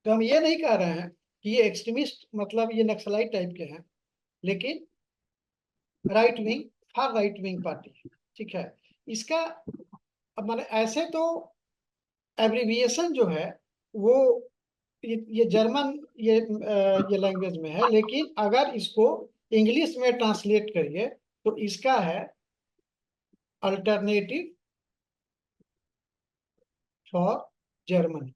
S1: तो हम ये नहीं कह रहे हैं कि ये एक्सट्रीमिस्ट मतलब ये नक्सलाइट टाइप के हैं, लेकिन right wing, far right wing party. ठीक है। इसका अब माने ऐसे तो एब्रिविएशन जो है वो ये जर्मन ये लैंग्वेज में है, लेकिन अगर इसको इंग्लिश में ट्रांसलेट करिए तो इसका है अल्टरनेटिव फॉर जर्मनी।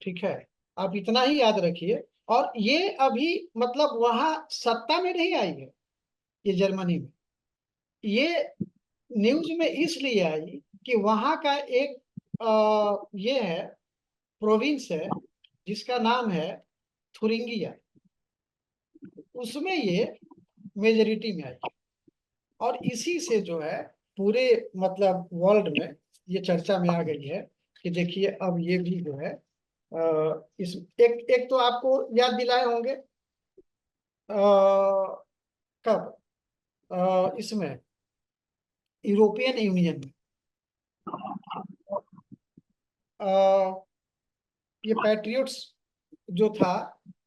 S1: ठीक है। आप इतना ही याद रखिए। और ये अभी मतलब वहां सत्ता में नहीं आई है, ये जर्मनी में। ये न्यूज में इसलिए आई कि वहां का एक ये है, प्रोविंस है जिसका नाम है थुरिंगिया, उसमें ये मेजोरिटी में आई। और इसी से जो है पूरे मतलब वर्ल्ड में ये चर्चा में आ गई है कि देखिए अब ये भी जो है इस एक एक तो आपको याद दिलाए होंगे कब इसमें यूरोपियन यूनियन में अ, ये पैट्रियट्स जो था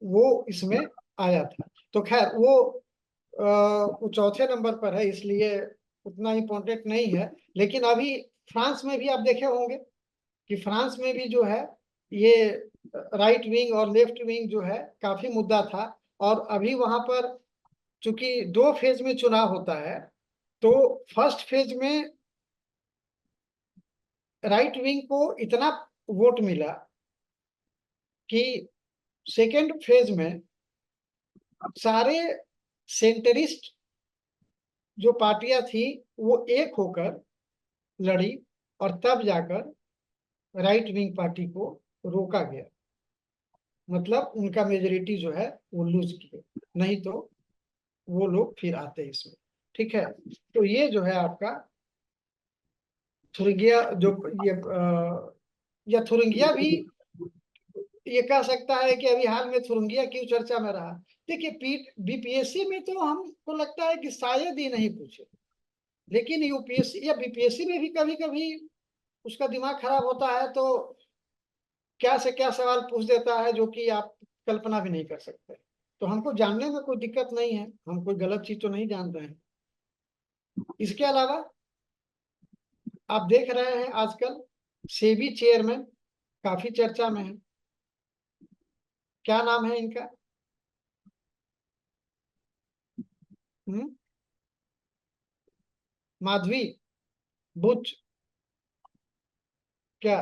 S1: वो इसमें आया था। तो खैर वो चौथे नंबर पर है, इसलिए उतना इम्पोर्टेंट नहीं है। लेकिन अभी फ्रांस में भी आप देखे होंगे कि फ्रांस में भी जो है ये राइट विंग और लेफ्ट विंग जो है काफी मुद्दा था। और अभी वहां पर चूंकि 2 फेज में चुनाव होता है, तो फर्स्ट फेज में राइट विंग को इतना वोट मिला कि सेकेंड फेज में सारे सेंटरिस्ट जो पार्टियां थी वो एक होकर लड़ी, और तब जाकर राइट विंग पार्टी को रोका गया। मतलब उनका मेजोरिटी जो है वो लूज किए, नहीं तो वो लोग फिर आते इसमें। ठीक है। तो ये जो है आपका थुरिंगिया जो ये या थुरिंगिया भी ये कह सकता है कि अभी हाल में थुरिंगिया क्यों चर्चा में रहा। देखिए पीट बीपीएससी में तो हमको लगता है कि शायद ही नहीं पूछे, लेकिन यूपीएससी या बीपीएससी में भी कभी कभी उसका दिमाग खराब होता है, तो क्या से क्या सवाल पूछ देता है जो कि आप कल्पना भी नहीं कर सकते। तो हमको जानने में कोई दिक्कत नहीं है, हम कोई गलत चीज तो नहीं जान रहे हैं। इसके अलावा आप देख रहे हैं आजकल सेबी चेयरमैन काफी चर्चा में है। क्या नाम है इनका? हम्म माधवी बुच, क्या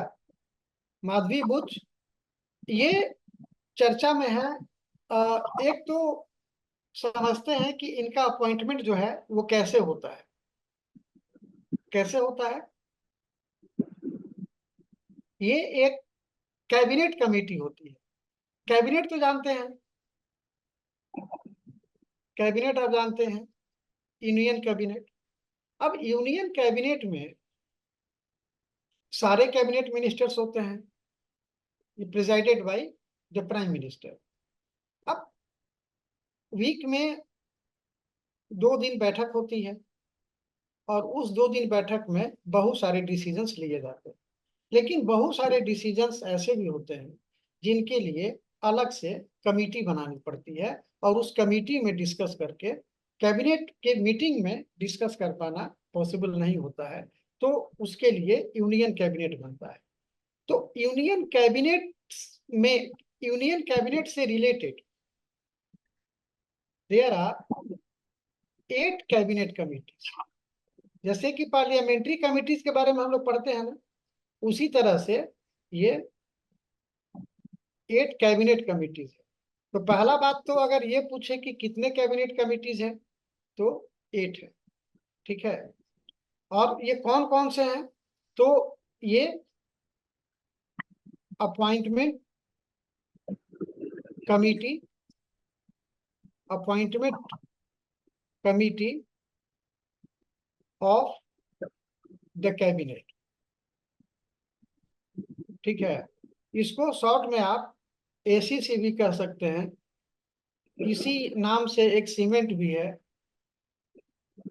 S1: माधवी बुच, ये चर्चा में है। एक तो समझते हैं कि इनका अपॉइंटमेंट जो है वो कैसे होता है। कैसे होता है? ये एक कैबिनेट कमेटी होती है। कैबिनेट तो जानते हैं, कैबिनेट आप जानते हैं, यूनियन कैबिनेट। अब यूनियन कैबिनेट में सारे कैबिनेट मिनिस्टर्स होते हैं, preceded by the prime minister. अब वीक में 2 दिन बैठक होती है और उस 2 दिन बैठक में बहुत सारे डिसीजंस लिए जाते हैं। लेकिन बहुत सारे डिसीजंस ऐसे भी होते हैं जिनके लिए अलग से कमेटी बनानी पड़ती है और उस कमेटी में डिस्कस करके, कैबिनेट के मीटिंग में डिस्कस कर पाना पॉसिबल नहीं होता है, तो उसके लिए यूनियन कैबिनेट बनता है। तो यूनियन कैबिनेट से related there are 8 cabinet committees. जैसे कि पार्लियामेंट्री कमिटीज के बारे में हम लोग पढ़ते हैं ना, उसी तरह से ये 8 कैबिनेट कमिटीज है। तो पहला बात तो अगर ये पूछे कि कितने कैबिनेट कमिटीज हैं, तो 8 है। ठीक है। और ये कौन कौन से हैं? तो ये appointment committee, appointment committee of the cabinet. ठीक है। इसको शॉर्ट में आप एसीसी भी कह सकते हैं। इसी नाम से एक सीमेंट भी है,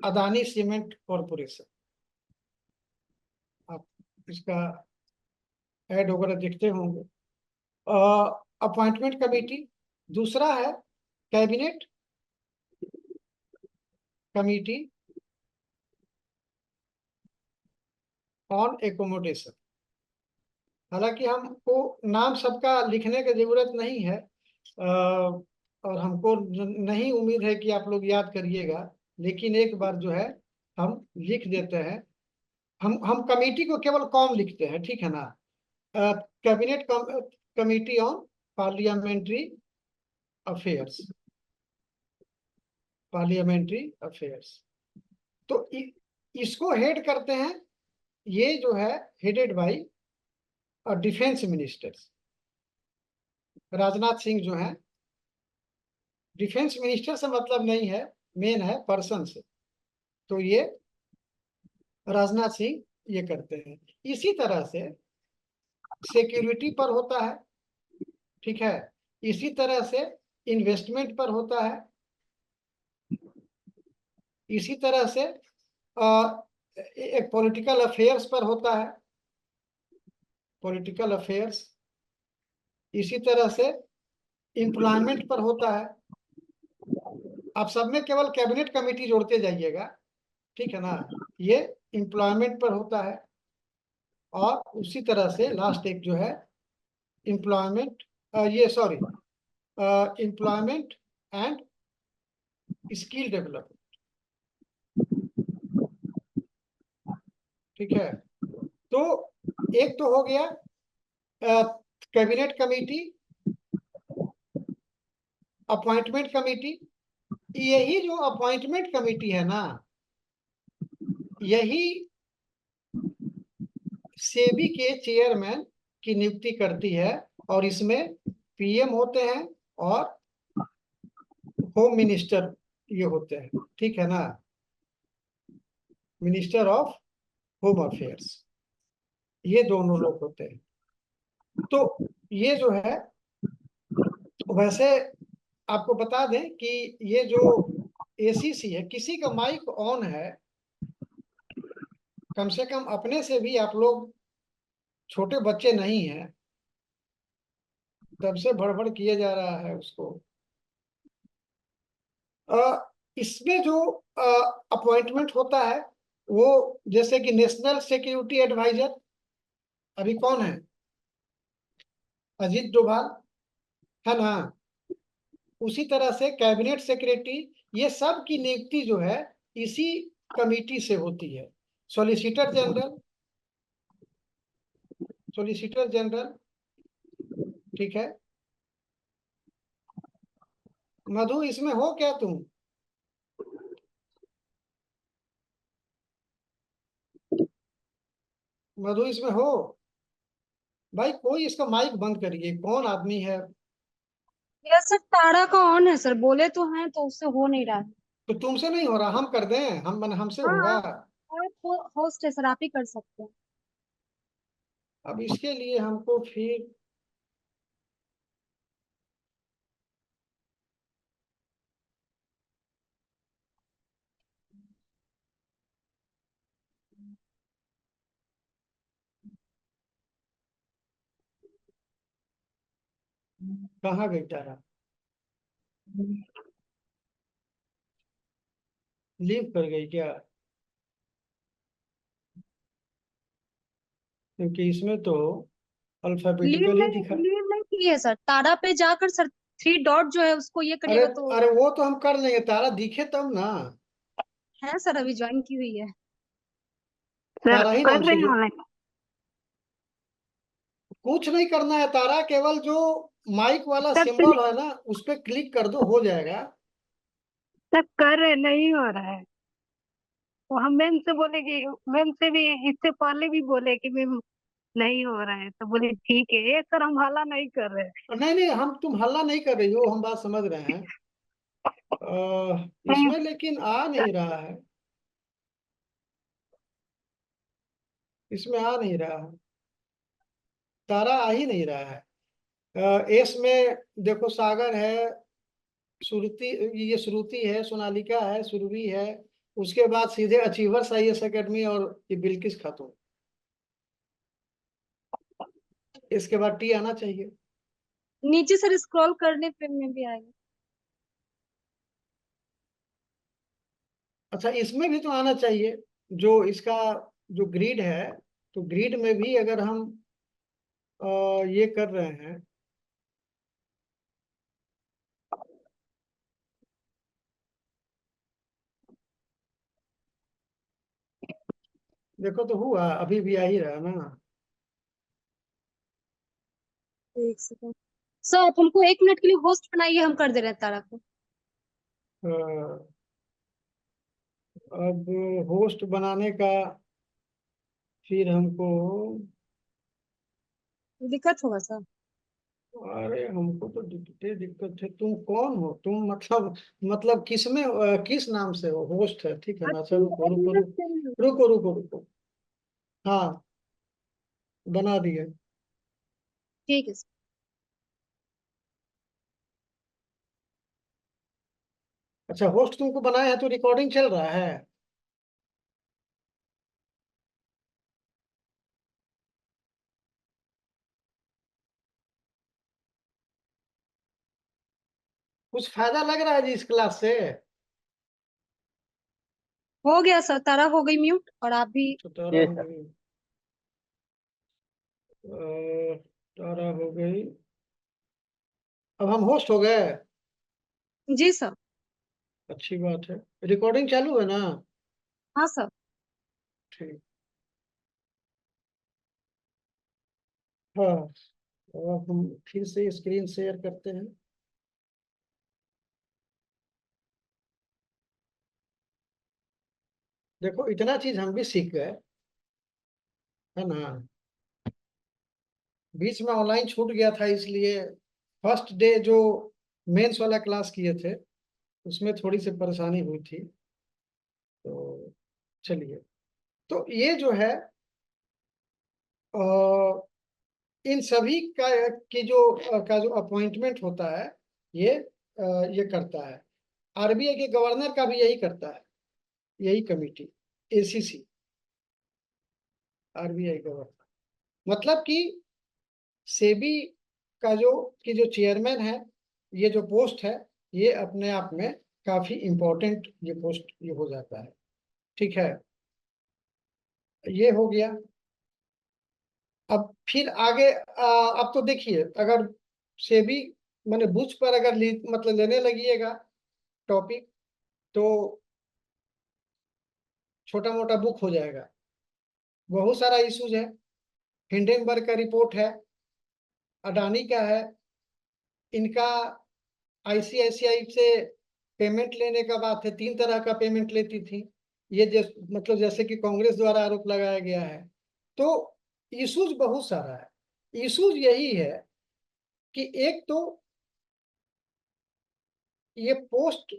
S1: अदानी सीमेंट कॉरपोरेशन। आप इसका ऐड वगैरह देखते होंगे। Appointment committee. दूसरा है कैबिनेट कमेटी ऑन एकोमोडेशन। हालांकि हमको नाम सबका लिखने की जरूरत नहीं है, और हमको नहीं उम्मीद है कि आप लोग याद करिएगा, लेकिन एक बार जो है हम लिख देते हैं। हम कमेटी को केवल कॉम लिखते हैं, ठीक है ना। Cabinet committee on parliamentary affairs, parliamentary affairs. तो इसको हेड करते हैं, ये जो है headed by defence ministers. Rajnath Singh जो है, डिफेंस मिनिस्टर से मतलब नहीं है, मेन है पर्सन से। तो ये राजनाथ सिंह ये करते हैं। इसी तरह से सिक्योरिटी पर होता है, ठीक है। इसी तरह से इन्वेस्टमेंट पर होता है। इसी तरह से एक पॉलिटिकल अफेयर्स पर होता है, पॉलिटिकल अफेयर्स। इसी तरह से एम्प्लॉयमेंट पर होता है। आप सब में केवल कैबिनेट कमेटी जोड़ते जाइएगा, ठीक है ना। ये एम्प्लॉयमेंट पर होता है। और उसी तरह से लास्ट एक जो है एम्प्लॉयमेंट, ये sorry, employment and skill development. ठीक है। तो एक तो हो गया कैबिनेट कमेटी, अपॉइंटमेंट कमेटी। यही जो अपॉइंटमेंट कमेटी है ना, यही सेबी के चेयरमैन की नियुक्ति करती है। और इसमें पीएम होते हैं और होम मिनिस्टर ये होते हैं, ठीक है ना, मिनिस्टर ऑफ होम अफेयर्स, ये दोनों लोग होते हैं। तो ये जो है, वैसे आपको बता दें कि ये जो एसीसी है, किसी का माइक ऑन है, कम से कम अपने से भी आप लोग छोटे बच्चे नहीं हैं, तब से भड़बड़ किए जा रहा है उसको। इसमें जो अपॉइंटमेंट होता है, वो जैसे कि नेशनल सिक्योरिटी एडवाइजर अभी कौन है, अजीत डोभाल, है ना। उसी तरह से कैबिनेट सेक्रेटरी, ये सब की नियुक्ति जो है इसी कमिटी से होती है। सॉलिसिटर जनरल, सॉलिसिटर जनरल, ठीक है। मधु, इसमें हो क्या तुम? मधु, इसमें हो? भाई कोई इसका माइक बंद करिए, कौन आदमी है?
S2: यस सर, तारा का ऑन है सर, बोले तो हैं तो उससे हो नहीं रहा है।
S1: तो तुमसे नहीं हो रहा, हम कर दें? हमसे
S2: हाँ
S1: होगा?
S2: आप होस्ट है सर, आप ही कर सकते हैं।
S1: अब इसके लिए हमको फिर कहाँ गई तारा? लीव कर गई क्या? क्योंकि इसमें तो
S2: लीव
S1: अल्फाबेटिकली
S2: नहीं,
S1: दिखा।
S2: लीव नहीं की है सर, तारा पे जाकर सर 3 डॉट जो है उसको ये
S1: अरे
S2: करिएगा तो।
S1: अरे, वो तो हम कर लेंगे, तारा दिखे तब ना।
S2: है सर, अभी ज्वाइन की हुई है।
S3: सर
S1: तारा ही नाम
S3: कर
S1: से
S3: रहे हैं
S1: जो,
S3: ऑनलाइन।
S1: कुछ नहीं करना है तारा, केवल जो माइक वाला
S3: सर
S1: सिंबल है ना उस पर क्लिक कर दो, हो जाएगा।
S3: सर कर रहे, नहीं हो रहा है। तो हम मैम से बोले कि मैम से भी इससे पहले भी बोले कि मैम नहीं हो रहा है, तो बोले ठीक है, ये सर हम हल्ला नहीं कर रहे।
S1: नहीं नहीं, हम तुम हल्ला नहीं कर रही हो, हम बात समझ रहे हैं।
S3: नहीं
S1: इसमें लेकिन आ नहीं रहा है, इसमें आ नहीं रहा है, तारा आ ही नहीं रहा है। एस में देखो, सागर है, श्रुति, ये श्रुति है, सोनालिका है, सुरभि है। उसके बाद सीधे अचीवर्स आईएएस एकेडमी और ये बिल्किस खातून। इसके बाद टी आना चाहिए।
S2: नीचे सर स्क्रॉल करने पे में भी आएगा।
S1: अच्छा, इसमें भी तो आना चाहिए, जो इसका जो ग्रिड है, तो ग्रिड में भी अगर हम ये कर रहे हैं, देखो तो हुआ, अभी भी आ ही रहा ना।
S2: एक सेकंड सर, आप हमको 1 मिनट के लिए होस्ट बनाइए, हम कर दे रहे हैं तारा को।
S1: अ, अब होस्ट बनाने का फिर हमको,
S2: दिक्कत होगा सर।
S1: अरे हमको तो दिक्कत है। तुम कौन हो तुम? मतलब किस में, किस नाम से हो? होस्ट है, ठीक है
S2: आप
S1: ना? अच्छा, रुको रुको
S2: एडमिन
S1: रुको,
S2: से नहीं होगा।
S1: रुको रुको रुको। हाँ, बना दिए।
S2: ठीक है सर।
S1: अच्छा, होस्ट तुमको बनाया है तो रिकॉर्डिंग चल रहा है? कुछ फायदा लग रहा है जी इस क्लास से?
S2: हो गया सर, तारा हो गई म्यूट और आप भी।
S1: तो तारा हो गई, तारा हो गई। अब हम होस्ट हो गए।
S2: जी सर।
S1: अच्छी बात है। रिकॉर्डिंग चालू है ना?
S2: हाँ सर।
S1: ठीक। हाँ, तो अब हम फिर से स्क्रीन शेयर करते हैं। देखो, इतना चीज हम भी सीख गए, है ना? बीच में ऑनलाइन छूट गया था, इसलिए फर्स्ट डे जो मेंस वाला क्लास किए थे उसमें थोड़ी सी परेशानी हुई थी। तो चलिए, तो ये जो है अ, इन सभी का की जो का जो अपॉइंटमेंट होता है, ये ये करता है। आरबीआई के गवर्नर का भी यही करता है, यही कमिटी, एसीसी, आरबीआई गवर्नर। मतलब कि सेबी का जो की जो चेयरमैन है, ये जो पोस्ट है, ये अपने आप में काफी इंपॉर्टेंट ये पोस्ट ये हो जाता है। ठीक है, ये हो गया। अब फिर आगे अब तो देखिए, अगर सेबी मैंने बुक्स पर अगर मतलब लेने लगिएगा टॉपिक, तो छोटा मोटा बुक हो जाएगा। बहुत सारा इश्यूज है। हिंडनबर्ग का रिपोर्ट है, अडानी का है, इनका आईसीआईसीआई से पेमेंट लेने का बात है, 3 तरह का पेमेंट लेती थी ये, मतलब जैसे कि कांग्रेस द्वारा आरोप लगाया गया है। तो इश्यूज बहुत सारा है। इश्यूज यही है कि एक तो ये पोस्ट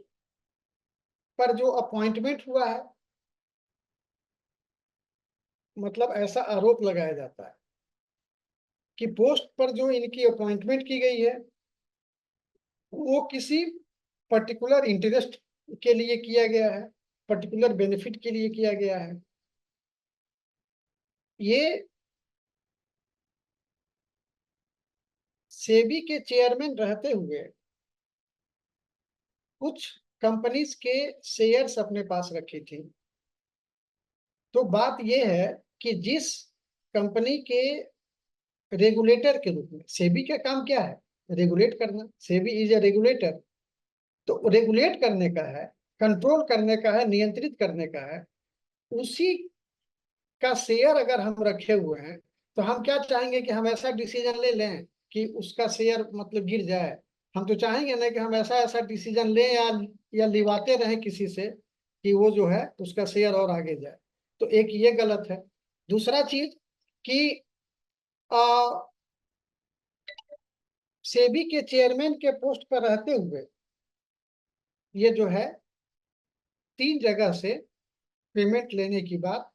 S1: पर जो अपॉइंटमेंट हुआ है, मतलब ऐसा आरोप लगाया जाता है कि पोस्ट पर जो इनकी अपॉइंटमेंट की गई है वो किसी पर्टिकुलर इंटरेस्ट के लिए किया गया है, पर्टिकुलर बेनिफिट के लिए किया गया है। ये सेबी के चेयरमैन रहते हुए कुछ कंपनीज के शेयर्स अपने पास रखी थी। तो बात यह है कि जिस कंपनी के रेगुलेटर के रूप में, सेबी का काम क्या है? रेगुलेट करना। SEBI is a regulator. तो रेगुलेट करने का है, कंट्रोल करने का है, नियंत्रित करने का है। उसी का शेयर अगर हम रखे हुए हैं तो हम क्या चाहेंगे कि हम ऐसा डिसीजन ले लें कि उसका शेयर मतलब गिर जाए। हम तो चाहेंगे ना कि हम ऐसा ऐसा डिसीजन लें या लिवाते रहें किसी से कि वो जो है उसका शेयर और आगे जाए। तो एक ये गलत है। दूसरा चीज कि सेबी के चेयरमैन के पोस्ट पर रहते हुए ये जो है 3 जगह से पेमेंट लेने की बात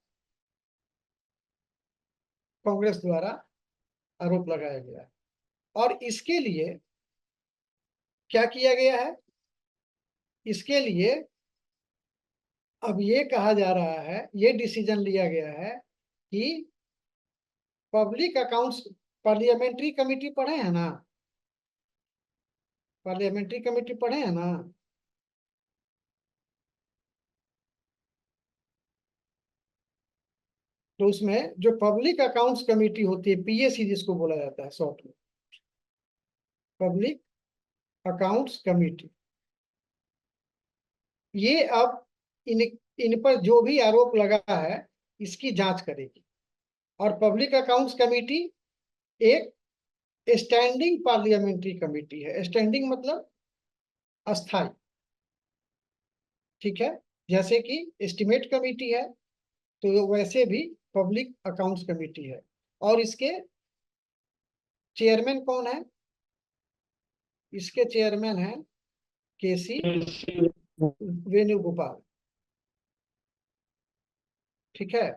S1: कांग्रेस द्वारा आरोप लगाया गया है। और इसके लिए क्या किया गया है? इसके लिए अब ये कहा जा रहा है, ये डिसीजन लिया गया है कि पब्लिक अकाउंट्स पार्लियामेंट्री कमेटी पढ़े हैं ना? पार्लियामेंट्री कमेटी पढ़े हैं ना? तो उसमें जो पब्लिक अकाउंट्स कमेटी होती है, पीएसी जिसको बोला जाता है शॉर्ट में, पब्लिक अकाउंट्स कमेटी, ये अब इन पर जो भी आरोप लगा है इसकी जांच करेगी। और पब्लिक अकाउंट्स कमेटी एक स्टैंडिंग पार्लियामेंट्री कमेटी है। स्टैंडिंग मतलब अस्थाई, ठीक है। जैसे कि एस्टिमेट कमेटी है तो वैसे भी पब्लिक अकाउंट्स कमेटी है। और इसके चेयरमैन कौन है? इसके चेयरमैन है केसी वेणुगोपाल, ठीक है।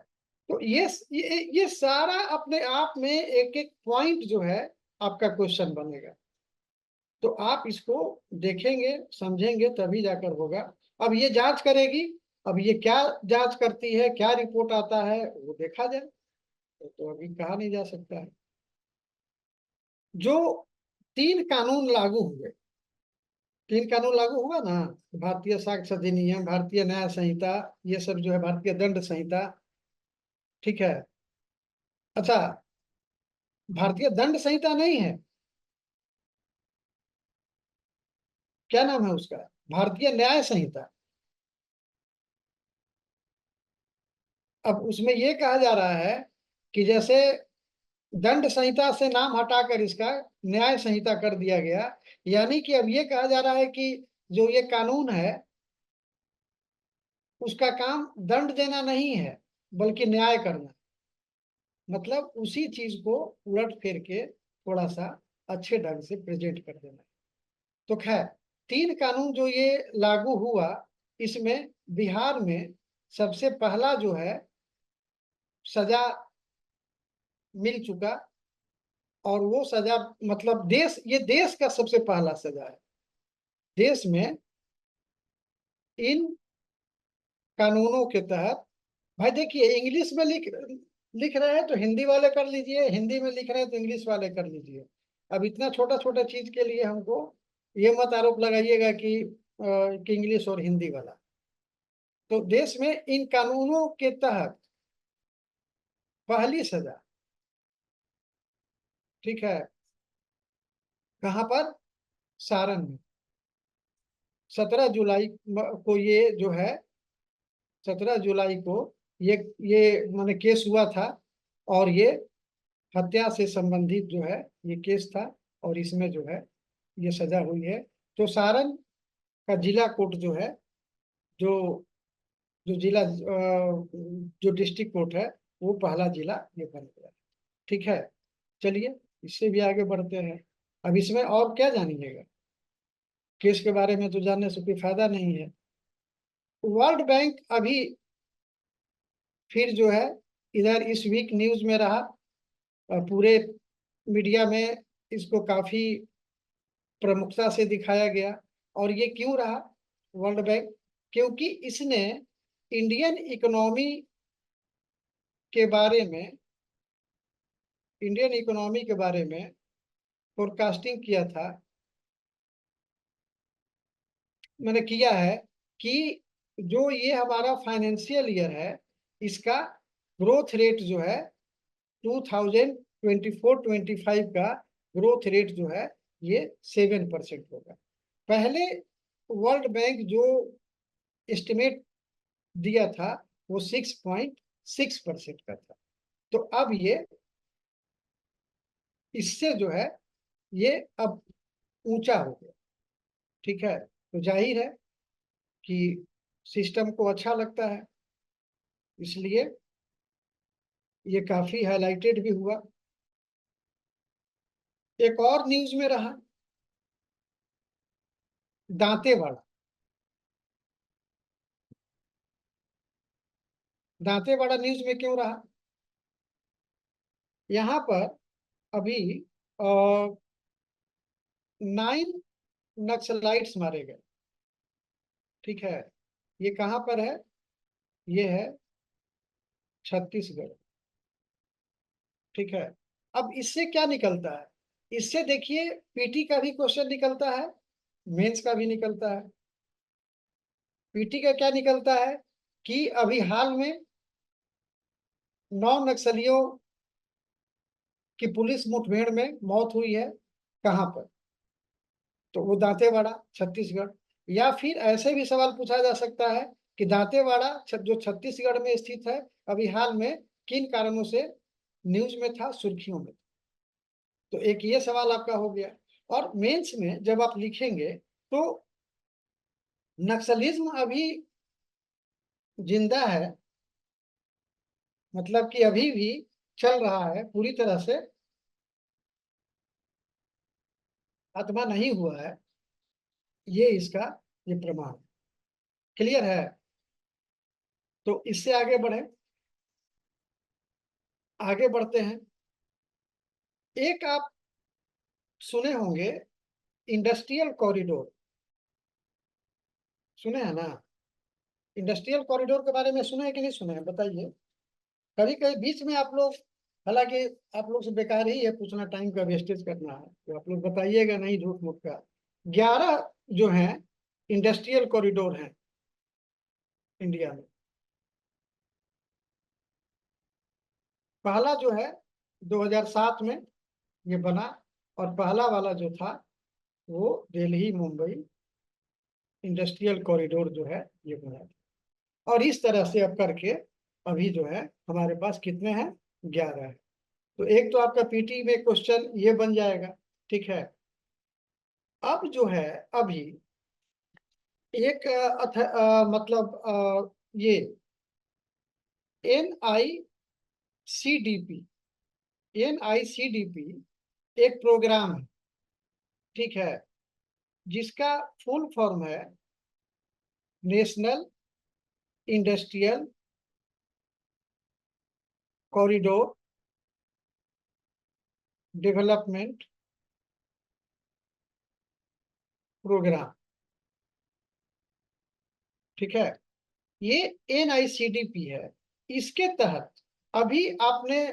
S1: तो ये सारा अपने आप में एक एक पॉइंट जो है आपका क्वेश्चन बनेगा। तो आप इसको देखेंगे समझेंगे तभी जाकर होगा। अब ये जांच करेगी, अब ये क्या जांच करती है, क्या रिपोर्ट आता है वो देखा जाए। तो अभी कहा नहीं जा सकता है। जो 3 कानून लागू हुए, 3 कानून लागू हुआ ना, भारतीय साक्ष्य अधिनियम, भारतीय न्याय संहिता, ये सब जो है भारतीय दंड संहिता, ठीक है। अच्छा, भारतीय दंड संहिता नहीं है, क्या नाम है उसका? भारतीय न्याय संहिता। अब उसमें ये कहा जा रहा है कि जैसे दंड संहिता से नाम हटाकर इसका न्याय संहिता कर दिया गया, यानी कि अब ये कहा जा रहा है कि जो ये कानून है उसका काम दंड देना नहीं है बल्कि न्याय करना। मतलब उसी चीज को उलट फेर के थोड़ा सा अच्छे ढंग से प्रेजेंट कर देना। तो खैर, 3 कानून जो ये लागू हुआ, इसमें बिहार में सबसे पहला जो है सजा मिल चुका। और वो सजा मतलब ये देश का सबसे पहला सजा है। देश में इन कानूनों के तहत, भाई देखिए, इंग्लिश में लिख रहे हैं तो हिंदी वाले कर लीजिए, हिंदी में लिख रहे हैं तो इंग्लिश वाले कर लीजिए। अब इतना छोटा छोटा चीज के लिए हमको ये मत आरोप लगाइएगा कि इंग्लिश और हिंदी वाला। तो देश में इन कानूनों के तहत पहली सजा, ठीक है, कहाँ पर? सारण में 17 जुलाई को ये जो है 17 जुलाई को ये माने केस हुआ था, और ये हत्या से संबंधित जो है ये केस था, और इसमें जो है ये सजा हुई है। तो सारण का जिला कोर्ट जो है, जो जो जिला जो डिस्ट्रिक्ट कोर्ट है, वो पहला जिला ये बन गया। ठीक है, चलिए इससे भी आगे बढ़ते हैं। अब इसमें और क्या जानिएगा, केस के बारे में तो जानने से कोई फायदा नहीं है। वर्ल्ड बैंक अभी फिर जो है इधर इस वीक न्यूज में रहा, पूरे मीडिया में इसको काफी प्रमुखता से दिखाया गया। और ये क्यों रहा वर्ल्ड बैंक? क्योंकि इसने इंडियन इकोनॉमी के बारे में इंडियन इकोनॉमी के बारे में फोरकास्टिंग किया था, मैंने किया है कि जो ये हमारा फाइनेंशियल ईयर है, इसका ग्रोथ रेट जो है 2024-25 का ग्रोथ रेट जो है ये 7% होगा। पहले वर्ल्ड बैंक जो एस्टिमेट दिया था वो 6.6% का था। तो अब ये इससे जो है ये अब ऊंचा हो गया। ठीक है, तो जाहिर है कि सिस्टम को अच्छा लगता है, इसलिए ये काफी हाईलाइटेड भी हुआ। एक और न्यूज में रहा दांतेवाड़ा। दांतेवाड़ा न्यूज में क्यों रहा? यहाँ पर अभी 9 नक्सलाइट्स मारे गए। ठीक है, ये कहाँ पर है? ये है छत्तीसगढ़। ठीक है, अब इससे क्या निकलता है? इससे देखिए पीटी का भी क्वेश्चन निकलता है, मेंस का भी निकलता है। पीटी का क्या निकलता है कि अभी हाल में 9 नक्सलियों की पुलिस मुठभेड़ में मौत हुई है। कहाँ पर? तो वो दांतेवाड़ा छत्तीसगढ़। या फिर ऐसे भी सवाल पूछा जा सकता है कि दांतेवाड़ा जो छत्तीसगढ़ में स्थित है, अभी हाल में किन कारणों से न्यूज में था, सुर्खियों में। तो एक ये सवाल आपका हो गया। और मेंस में जब आप लिखेंगे तो नक्सलिज्म अभी जिंदा है, मतलब कि अभी भी चल रहा है, पूरी तरह से खत्म नहीं हुआ है, ये इसका ये प्रमाण। क्लियर है? तो इससे आगे बढ़े, आगे बढ़ते हैं। एक आप सुने होंगे इंडस्ट्रियल कॉरिडोर, सुने हैं ना? इंडस्ट्रियल कॉरिडोर के बारे में सुने हैं कि नहीं सुने हैं, बताइए। कभी कभी बीच में आप लोग, हालांकि आप लोग से बेकार ही है पूछना, टाइम का वेस्टेज करना है, तो आप लोग बताइएगा नहीं झूठ मूठ का। 11 जो है इंडस्ट्रियल कॉरिडोर हैं इंडिया में। पहला जो है 2007 में ये बना, और पहला वाला जो था वो दिल्ली मुंबई इंडस्ट्रियल कॉरिडोर जो है ये बना। और इस तरह से अब करके अभी जो है हमारे पास कितने हैं? 11 है। तो एक तो आपका पीटी में क्वेश्चन ये बन जाएगा। ठीक है, अब जो है अभी एक मतलब ये NICDP NICDP एक प्रोग्राम है। ठीक है, जिसका फुल फॉर्म है national industrial corridor development programme. ठीक है, ये NICDP है। इसके तहत अभी आपने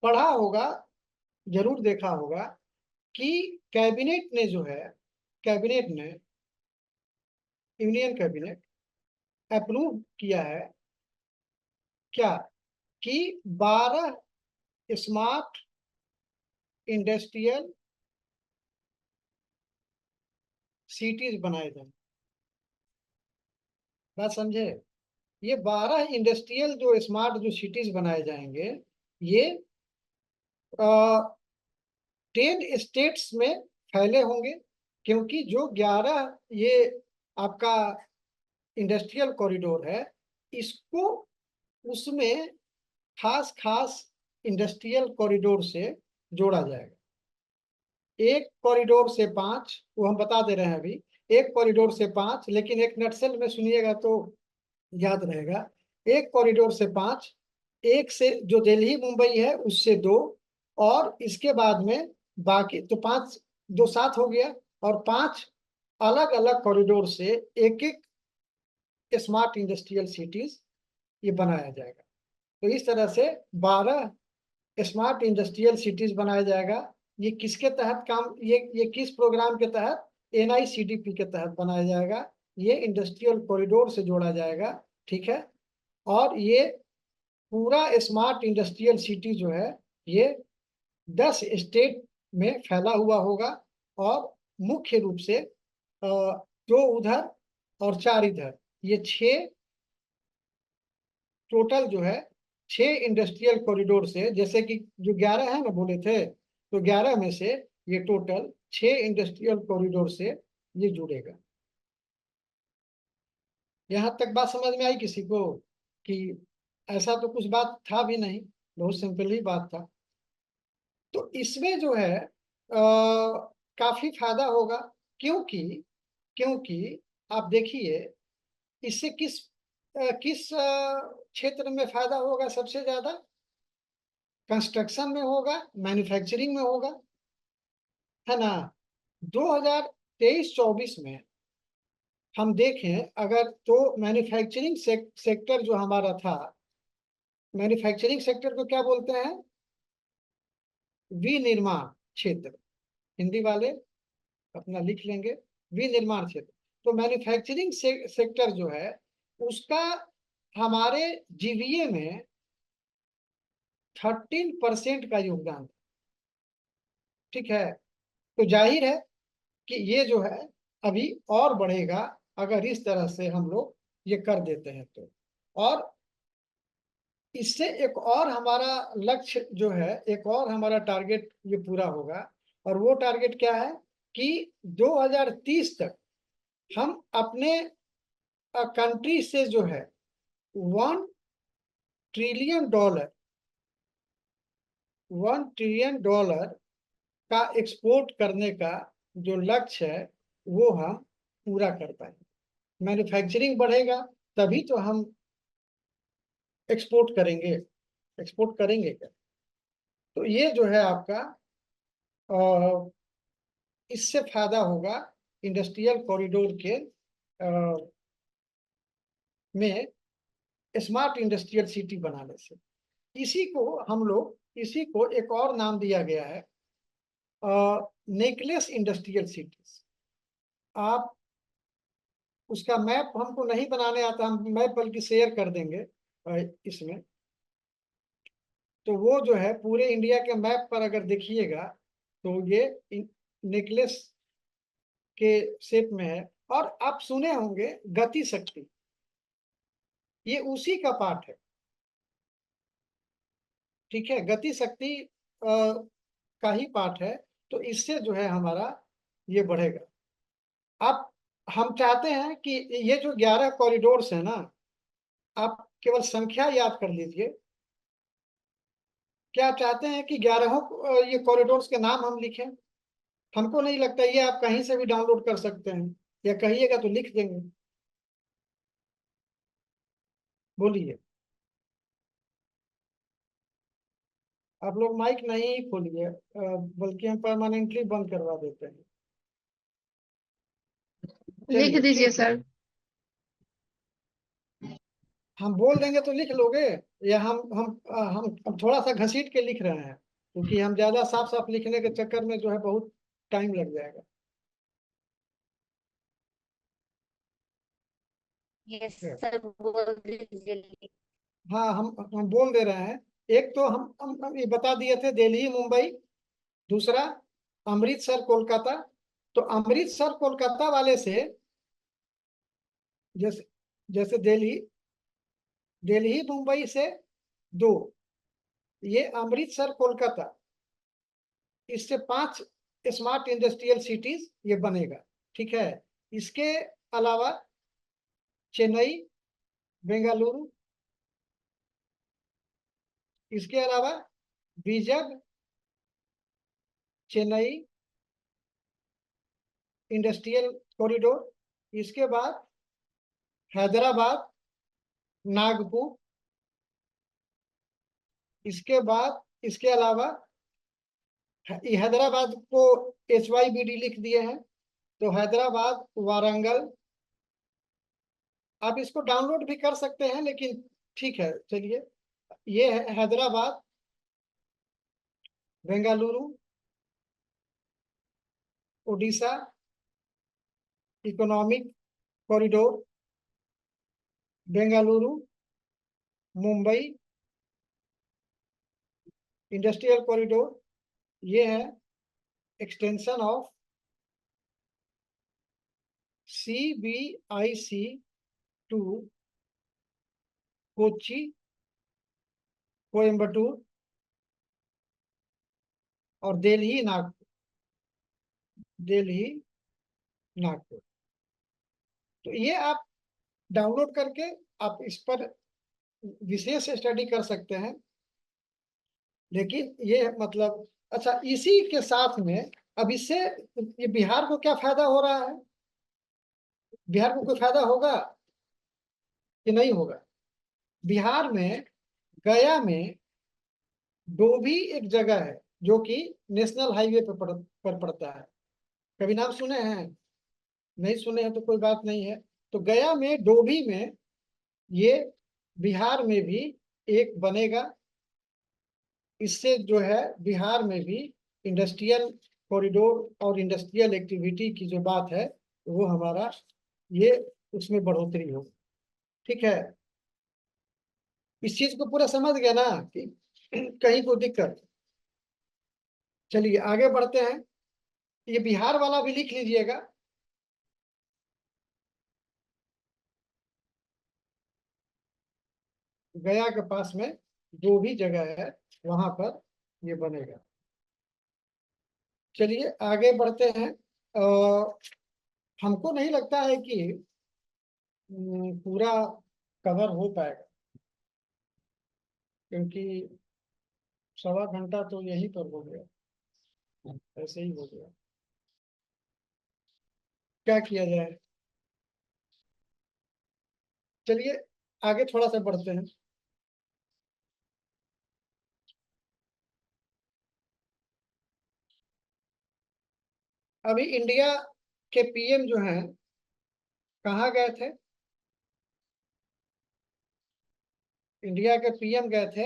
S1: पढ़ा होगा, जरूर देखा होगा कि कैबिनेट ने जो है, कैबिनेट ने, यूनियन कैबिनेट अप्रूव किया है क्या, कि 12 स्मार्ट इंडस्ट्रियल सिटीज बनाए जाए। बात समझे? ये 12 इंडस्ट्रियल जो स्मार्ट जो सिटीज बनाए जाएंगे, ये 10 स्टेट्स में फैले होंगे, क्योंकि जो 11 ये आपका इंडस्ट्रियल कॉरिडोर है, इसको उसमें खास खास इंडस्ट्रियल कॉरिडोर से जोड़ा जाएगा। एक कॉरिडोर से 5, वो हम बता दे रहे हैं अभी, एक कॉरिडोर से 5, लेकिन एक नटसेल में सुनिएगा तो याद रहेगा। एक कॉरिडोर से 5, एक से जो दिल्ली मुंबई है उससे 2, और इसके बाद में बाकी तो 5 जो 7 हो गया, और 5 अलग अलग कॉरिडोर से एक एक स्मार्ट इंडस्ट्रियल सिटीज ये बनाया जाएगा। तो इस तरह से 12 स्मार्ट इंडस्ट्रियल सिटीज बनाया जाएगा। ये किसके तहत काम, ये किस प्रोग्राम के तहत? NICDP के तहत बनाया जाएगा। ये इंडस्ट्रियल कॉरिडोर से जोड़ा जाएगा, ठीक है। और ये पूरा स्मार्ट इंडस्ट्रियल सिटी जो है, ये 10 स्टेट में फैला हुआ होगा, और मुख्य रूप से 2 उधर और 4 इधर, ये 6 टोटल जो है 6 इंडस्ट्रियल कॉरिडोर से, जैसे कि जो 11 है ना बोले थे, तो 11 में से ये टोटल 6 इंडस्ट्रियल कॉरिडोर से ये जुड़ेगा। यहां तक बात समझ में आई किसी को? कि ऐसा तो कुछ बात था भी नहीं, बहुत सिंपल ही बात था। तो इसमें जो है काफी फायदा होगा, क्योंकि क्योंकि आप देखिए, इससे किस क्षेत्र में फायदा होगा सबसे ज्यादा? कंस्ट्रक्शन में होगा, मैन्युफैक्चरिंग में होगा, है ना। 2023-24 में हम देखें अगर, तो मैन्युफैक्चरिंग सेक्टर जो हमारा था, मैन्युफैक्चरिंग सेक्टर को क्या बोलते हैं? विनिर्माण क्षेत्र। हिंदी वाले अपना लिख लेंगे, विनिर्माण क्षेत्र। तो मैन्युफैक्चरिंग सेक्टर जो है, उसका हमारे GVA में 13% का योगदान, ठीक है। तो जाहिर है कि ये जो है अभी और बढ़ेगा, अगर इस तरह से हम लोग ये कर देते हैं तो। और इससे एक और हमारा लक्ष्य जो है, एक और हमारा टारगेट ये पूरा होगा। और वो टारगेट क्या है कि 2030 तक हम अपने कंट्री से जो है $1 ट्रिलियन का एक्सपोर्ट करने का जो लक्ष्य है, वो हम पूरा कर पाएंगे। मैन्युफैक्चरिंग बढ़ेगा तभी तो हम एक्सपोर्ट करेंगे क्या? तो ये जो है आपका इससे फायदा होगा इंडस्ट्रियल कॉरिडोर के में स्मार्ट इंडस्ट्रियल सिटी बनाने से। इसी को एक और नाम दिया गया है, नेकलेस इंडस्ट्रियल सिटीज। आप उसका मैप हमको नहीं बनाने आता, हम मैप बल्कि शेयर कर देंगे इसमें। तो वो जो है पूरे इंडिया के मैप पर अगर देखिएगा, तो ये नेकलेस के शेप में है। और आप सुने होंगे गति शक्ति, ये उसी का पार्ट है, ठीक है। गति शक्ति का ही पार्ट है। तो इससे जो है हमारा ये बढ़ेगा। अब हम चाहते हैं कि ये जो 11 कॉरिडोर्स है ना, आप केवल संख्या याद कर लीजिए। क्या आप चाहते हैं कि 11 ये कॉरिडोर्स के नाम हम लिखें? हमको नहीं लगता, ये आप कहीं से भी डाउनलोड कर सकते हैं, या कहिएगा तो लिख देंगे। बोलिए। आप लोग माइक नहीं खोलिए, बल्कि हम परमानेंटली बंद करवा देते हैं।
S4: लिख
S1: चलिए,
S4: दीजिए
S1: ठीक है।
S4: सर।
S1: हम बोल देंगे तो लिख लोगे, या हम थोड़ा सा घसीट के लिख रहे हैं, क्योंकि हम ज्यादा साफ साफ लिखने के चक्कर में जो है बहुत टाइम लग जाएगा।
S5: यस सर, बोल दीजिए।
S1: हाँ, हम बोल दे रहे हैं। एक तो हम ये बता दिए थे, दिल्ली मुंबई। दूसरा अमृतसर कोलकाता। तो अमृतसर कोलकाता वाले से, जैसे जैसे दिल्ली दिल्ली मुंबई से 2, ये अमृतसर कोलकाता, इससे 5 स्मार्ट इंडस्ट्रियल सिटीज ये बनेगा। ठीक है, इसके अलावा चेन्नई, बेंगलुरु, इसके अलावा बीजक, चेन्नई इंडस्ट्रियल कॉरिडोर, इसके बाद हैदराबाद, नागपुर, इसके बाद इसके अलावा हैदराबाद को HYBD लिख दिए हैं, तो हैदराबाद, वारंगल। आप इसको डाउनलोड भी कर सकते हैं, लेकिन ठीक है चलिए। ये है Hyderabad, Bengaluru, Orissa economic corridor, Bengaluru, Mumbai industrial corridor, ये है extension of CBIC to Kochi, Coimbatore और दिल्ली, नागपुर, दिल्ली, नागपुर। तो ये आप डाउनलोड करके आप इस पर विशेष स्टडी कर सकते हैं। लेकिन ये मतलब अच्छा, इसी के साथ में अब इससे ये बिहार को क्या फायदा हो रहा है? बिहार को कोई फायदा होगा कि नहीं होगा? बिहार में गया में डोभी एक जगह है जो कि नेशनल हाईवे पर पड़ता है। कभी नाम सुने हैं? नहीं सुने हैं तो कोई बात नहीं है। तो गया में डोभी में ये बिहार में भी एक बनेगा। इससे जो है बिहार में भी इंडस्ट्रियल कॉरिडोर और इंडस्ट्रियल एक्टिविटी की जो बात है वो हमारा ये उसमें बढ़ोतरी हो। ठीक है, इस चीज को पूरा समझ गया ना कि कहीं कोई दिक्कत? चलिए आगे बढ़ते हैं। ये बिहार वाला भी लिख लीजिएगा। गया के पास में जो भी जगह है वहां पर ये बनेगा। चलिए आगे बढ़ते हैं। हमको नहीं लगता है कि पूरा कवर हो पाएगा, क्योंकि 1.25 घंटा तो यहीं पर हो गया, ऐसे ही हो गया। क्या किया जाए? चलिए आगे थोड़ा सा बढ़ते हैं। अभी इंडिया के PM जो हैं कहाँ गए थे? इंडिया के PM गए थे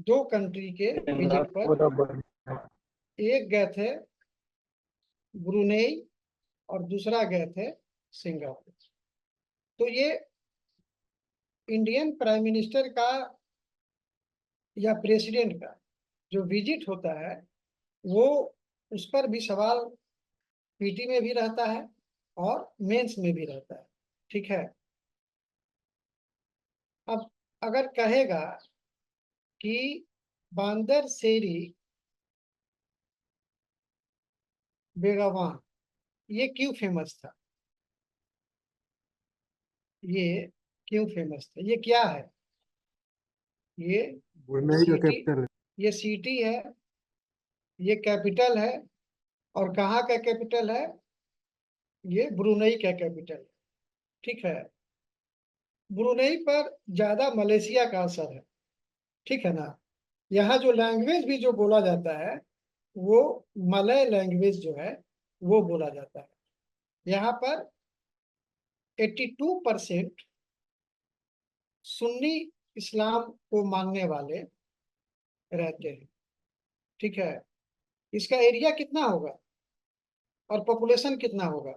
S1: 2 कंट्री के विजिट पर। एक गए थे ब्रुनेई और दूसरा गए थे सिंगापुर। तो ये इंडियन प्राइम मिनिस्टर का या प्रेसिडेंट का जो विजिट होता है वो उस पर भी सवाल PT में भी रहता है और मेंस में भी रहता है। ठीक है, अब अगर कहेगा कि बांदर शेरी बेगवान ये क्यों फेमस था, ये क्यों फेमस था, ये क्या है? ये सिटी, ये सिटी है, ये कैपिटल है। और कहाँ का कैपिटल है? ये ब्रुनेई का कैपिटल है। ठीक है, ब्रुनेई पर ज्यादा मलेशिया का असर है। ठीक है ना? यहाँ जो लैंग्वेज भी जो बोला जाता है वो मलय लैंग्वेज जो है वो बोला जाता है। यहाँ पर 82% सुन्नी इस्लाम को मानने वाले रहते हैं। ठीक है, इसका एरिया कितना होगा और पॉपुलेशन कितना होगा?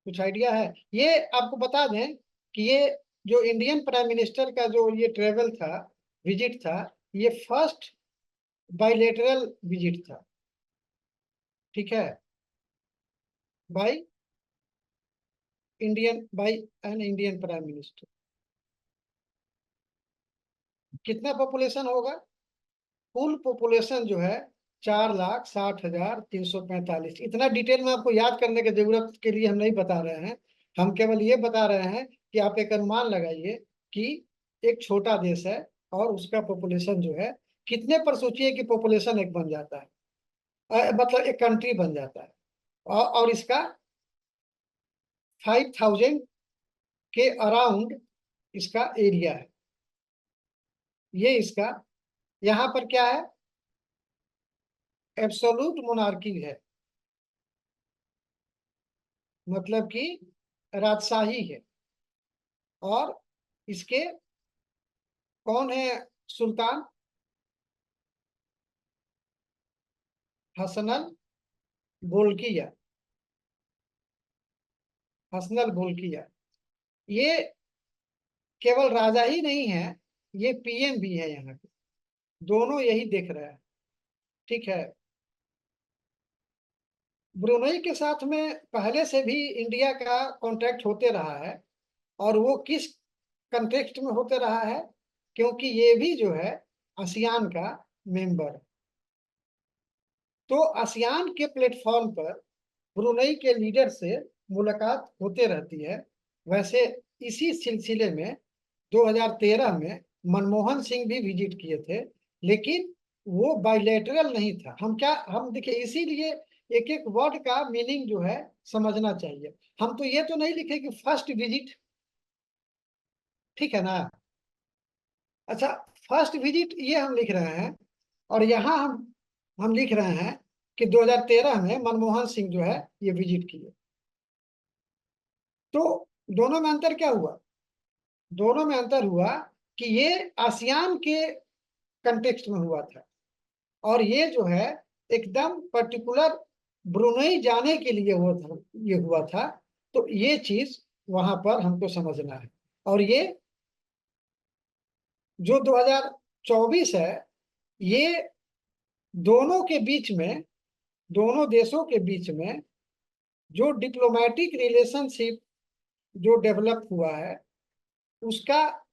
S1: कुछ आइडिया है? ये आपको बता दें कि ये जो इंडियन प्राइम मिनिस्टर का जो ये ट्रेवल था, विजिट था, ये फर्स्ट बाइलेटरल विजिट था। ठीक है, by an Indian prime minister. कितना पॉपुलेशन होगा? कुल पॉपुलेशन जो है 4,60,345। इतना डिटेल में आपको याद करने की जरूरत के लिए हम नहीं बता रहे हैं। हम केवल ये बता रहे हैं कि आप एक अनुमान लगाइए कि एक छोटा देश है और उसका पॉपुलेशन जो है कितने पर, सोचिए कि पॉपुलेशन एक बन जाता है, मतलब एक कंट्री बन जाता है, और इसका 5,000 के अराउंड इसका एरिया है। ये इसका, यहाँ पर क्या है? एब्सोल्यूट मोनार्की है, मतलब कि राजशाही है। और इसके कौन है सुल्तान? Hassanal Bolkiah. हसनल बोल्किया ये केवल राजा ही नहीं है, ये पीएम भी है यहाँ के। दोनों यही देख रहे हैं, ठीक है। ब्रुनई के साथ में पहले से भी इंडिया का कॉन्ट्रैक्ट होते रहा है, और वो किस कंटेक्स्ट में होते रहा है? क्योंकि ये भी जो है आसियान का मेंबर है। तो आसियान के प्लेटफॉर्म पर ब्रुनई के लीडर से मुलाकात होते रहती है। वैसे इसी सिलसिले में 2013 में मनमोहन सिंह भी विजिट किए थे, लेकिन वो बायलैटरल नहीं था। हम देखिए, इसीलिए एक एक वर्ड का मीनिंग जो है समझना चाहिए। हम तो ये तो नहीं लिखे कि फर्स्ट विजिट, ठीक है ना? अच्छा, फर्स्ट विजिट ये हम लिख रहे हैं, और यहाँ हम लिख रहे हैं कि 2013 में मनमोहन सिंह जो है ये विजिट किए। तो दोनों में अंतर क्या हुआ? दोनों में अंतर हुआ कि ये आसियान के कंटेक्स्ट में हुआ था, और ये जो है एकदम पर्टिकुलर ब्रुनई जाने के लिए ये हुआ था। तो ये चीज वहां पर हमको समझना है। और ये जो 2024 है, ये दोनों के बीच में, दोनों देशों के बीच में जो डिप्लोमेटिक रिलेशनशिप जो डेवलप हुआ है, उसका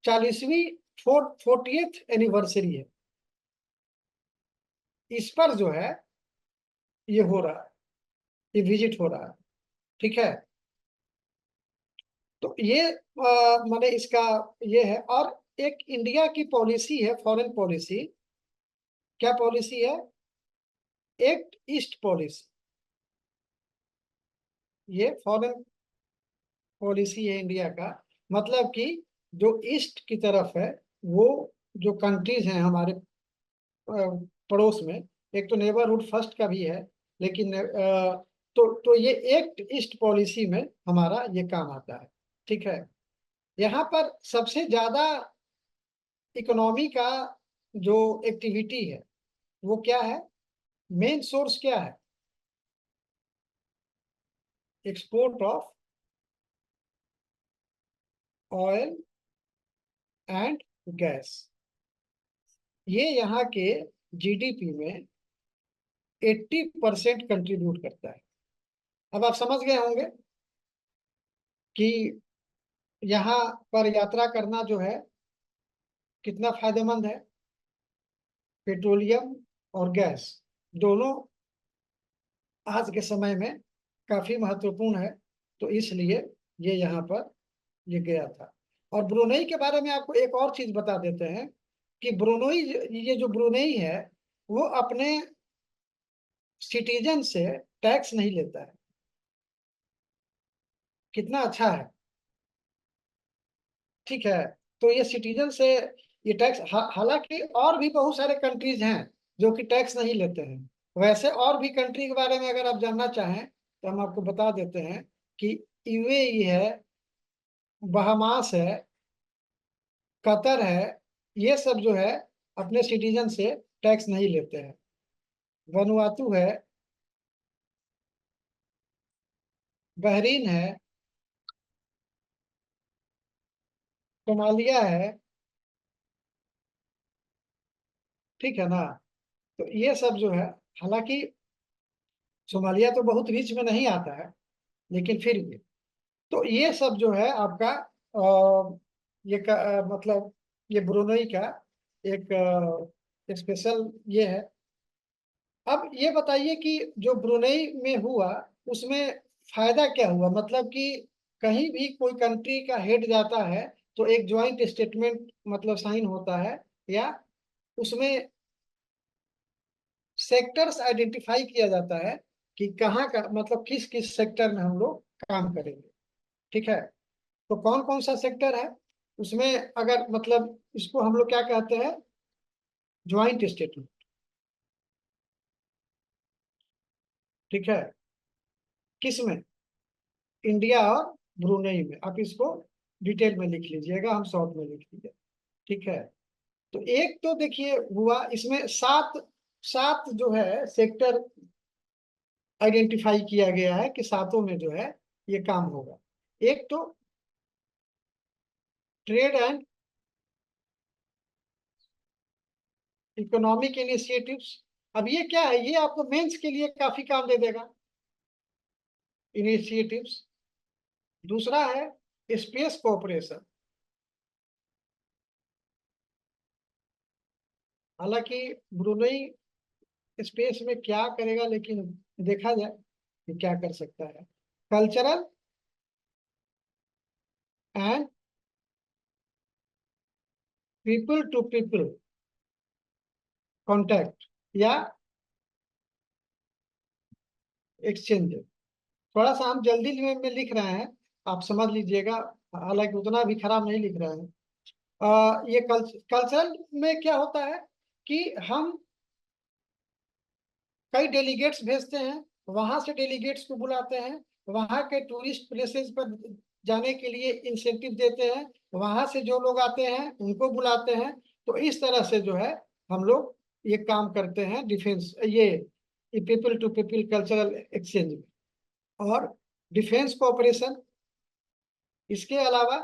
S1: 40वीं 40th एनिवर्सरी है। इस पर जो है ये हो रहा है, ये विजिट हो रहा है, ठीक है। तो ये माने इसका ये है। और एक इंडिया की पॉलिसी है, फॉरेन पॉलिसी। क्या पॉलिसी है? Act east policy. ये फॉरेन पॉलिसी है इंडिया का। मतलब कि जो ईस्ट की तरफ है, वो जो कंट्रीज हैं हमारे पड़ोस में, एक तो नेबरहुड फर्स्ट का भी है, लेकिन तो ये एक्ट ईस्ट पॉलिसी में हमारा ये काम आता है, ठीक है। यहाँ पर सबसे ज्यादा इकोनॉमी का जो एक्टिविटी है वो क्या है? मेन सोर्स क्या है? Export of oil and gas. ये यहाँ के जीडीपी में 80% कंट्रीब्यूट करता है। अब आप समझ गए होंगे कि यहाँ पर यात्रा करना जो है कितना फायदेमंद है। पेट्रोलियम और गैस दोनों आज के समय में काफी महत्वपूर्ण है, तो इसलिए ये यहाँ पर ये गया था। और ब्रुनई के बारे में आपको एक और चीज बता देते हैं कि ब्रुनई, ये जो ब्रुनई है, वो अपने सिटीजन से टैक्स नहीं लेता है। कितना अच्छा है, ठीक है। तो ये सिटीजन से ये टैक्स, हालांकि और भी बहुत सारे कंट्रीज हैं जो कि टैक्स नहीं लेते हैं। वैसे और भी कंट्री के बारे में अगर आप जानना चाहें तो हम आपको बता देते हैं कि यूएई है, बहामास है, कतर है। ये सब जो है अपने सिटीजन से टैक्स नहीं लेते हैं। वनुआतू है, बहरीन है, सोमालिया है, ठीक है ना। तो ये सब जो है, हालांकि सोमालिया तो बहुत बीच में नहीं आता है, लेकिन फिर भी। तो ये सब जो है आपका मतलब ये ब्रुनई का एक स्पेशल ये है। अब ये बताइए कि जो ब्रुनई में हुआ उसमें फायदा क्या हुआ, मतलब कि कहीं भी कोई कंट्री का हेड जाता है तो एक ज्वाइंट स्टेटमेंट मतलब साइन होता है, या उसमें सेक्टर्स आइडेंटिफाई किया जाता है कि कहाँ का मतलब किस किस सेक्टर में हम लोग काम करेंगे। ठीक है, तो कौन कौन सा सेक्टर है उसमें, अगर मतलब इसको हम लोग क्या कहते हैं, ज्वाइंट स्टेटमेंट। ठीक है, किसमें, इंडिया और ब्रुनई में। आप इसको डिटेल में लिख लीजिएगा, हम शॉर्ट में लिख लीजिए। ठीक है, तो एक तो देखिए हुआ इसमें सात सात जो है सेक्टर आइडेंटिफाई किया गया है कि सातों में जो है ये काम होगा। एक तो ट्रेड एंड इकोनॉमिक इनिशिएटिव्स। अब ये क्या है, ये आपको मेंस के लिए काफी काम दे देगा, इनिशिएटिव्स। दूसरा है स्पेस कोऑपरेशन। हालांकि ब्रुनई स्पेस में क्या करेगा, लेकिन देखा जाए कि क्या कर सकता है। Cultural and people to people contact या एक्सचेंज। थोड़ा सा हम जल्दी में लिख रहे हैं, आप समझ लीजिएगा, हालांकि उतना भी खराब नहीं लिख रहे हैं। ये कल्चरल में क्या होता है कि हम कई डेलीगेट्स भेजते हैं, वहां से डेलीगेट्स को बुलाते हैं, वहां के टूरिस्ट प्लेसेस पर जाने के लिए इंसेंटिव देते हैं, वहां से जो लोग आते हैं उनको बुलाते हैं। तो इस तरह से जो है हम लोग ये काम करते हैं डिफेंस, ये people to people cultural exchange में। और डिफेंस कोऑपरेशन, इसके अलावा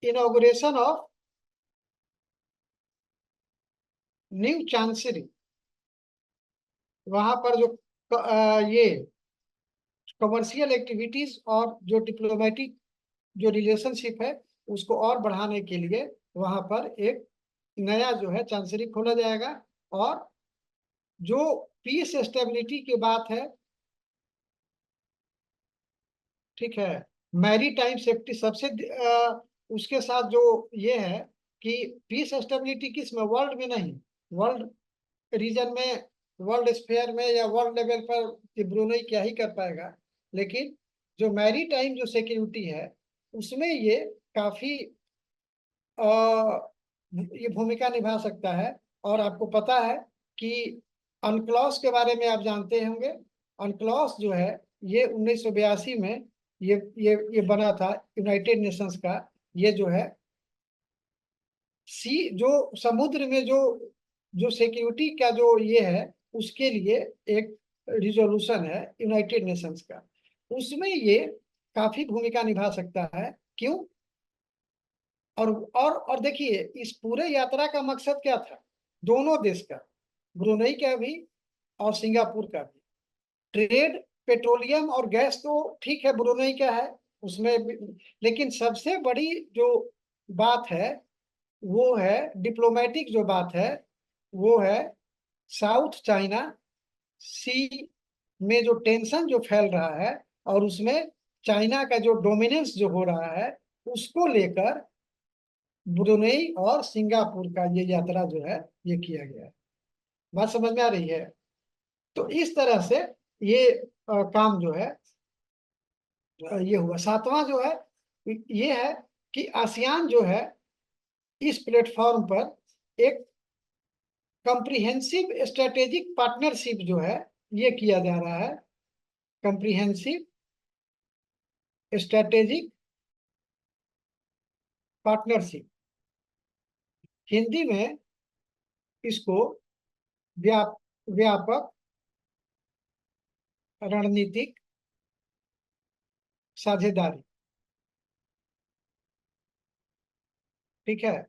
S1: इनॉग्रेशन ऑफ न्यू चांसरी, वहां पर जो ये कमर्शियल एक्टिविटीज और जो डिप्लोमेटिक जो रिलेशनशिप है उसको और बढ़ाने के लिए वहां पर एक नया जो है चांसरी खोला जाएगा। और जो पीस स्टेबिलिटी की बात है, ठीक है, मैरी टाइम सेफ्टी सबसे उसके साथ जो ये है कि पीस स्टेबिलिटी किस में, वर्ल्ड में नहीं, वर्ल्ड रीजन में, वर्ल्ड स्फेयर में या वर्ल्ड लेवल पर ब्रुनई क्या ही कर पाएगा, लेकिन जो मैरी टाइम जो सिक्योरिटी है उसमें ये काफी ये भूमिका निभा सकता है। और आपको पता है कि अनक्लॉस के बारे में आप जानते होंगे। अनक्लॉस जो है ये 1982 में ये बना था यूनाइटेड नेशंस का। ये जो है सी जो समुद्र में जो जो सिक्योरिटी का जो ये है उसके लिए एक रिजोल्यूशन है यूनाइटेड नेशंस का, उसमें ये काफी भूमिका निभा सकता है। क्यों, और देखिए इस पूरे यात्रा का मकसद क्या था, दोनों देश का, ब्रुनई का भी और सिंगापुर का भी। ट्रेड, पेट्रोलियम और गैस तो ठीक है ब्रुनई का है उसमें लेकिन सबसे बड़ी जो बात है वो है डिप्लोमेटिक जो बात है, वो है साउथ चाइना सी में जो टेंशन जो फैल रहा है और उसमें चाइना का जो डोमिनेंस जो हो रहा है उसको लेकर ब्रुनई और सिंगापुर का ये यात्रा जो है ये किया गया है। बात समझ में आ रही है। तो इस तरह से ये काम जो है ये हुआ। सातवां जो है ये है कि आसियान जो है इस प्लेटफॉर्म पर एक कंप्रिहेंसिव स्ट्रेटेजिक पार्टनरशिप जो है ये किया जा रहा है। कंप्रिहेंसिव स्ट्रेटेजिक पार्टनरशिप, हिंदी में इसको व्यापक रणनीतिक साझेदारी, ठीक है,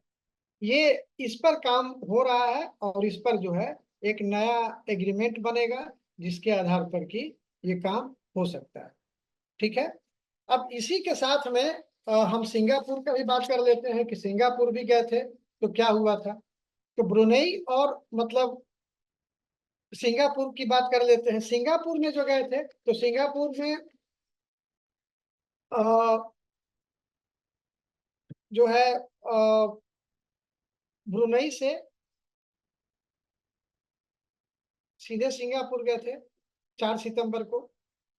S1: ये इस पर काम हो रहा है और इस पर जो है एक नया एग्रीमेंट बनेगा जिसके आधार पर कि ये काम हो सकता है। ठीक है, अब इसी के साथ में हम सिंगापुर का भी बात कर लेते हैं कि सिंगापुर भी गए थे तो क्या हुआ था। तो ब्रुनेई और मतलब सिंगापुर की बात कर लेते हैं। सिंगापुर में जो गए थे तो सिंगापुर में जो है ब्रुनेई से सीधे सिंगापुर गए थे 4 सितंबर को।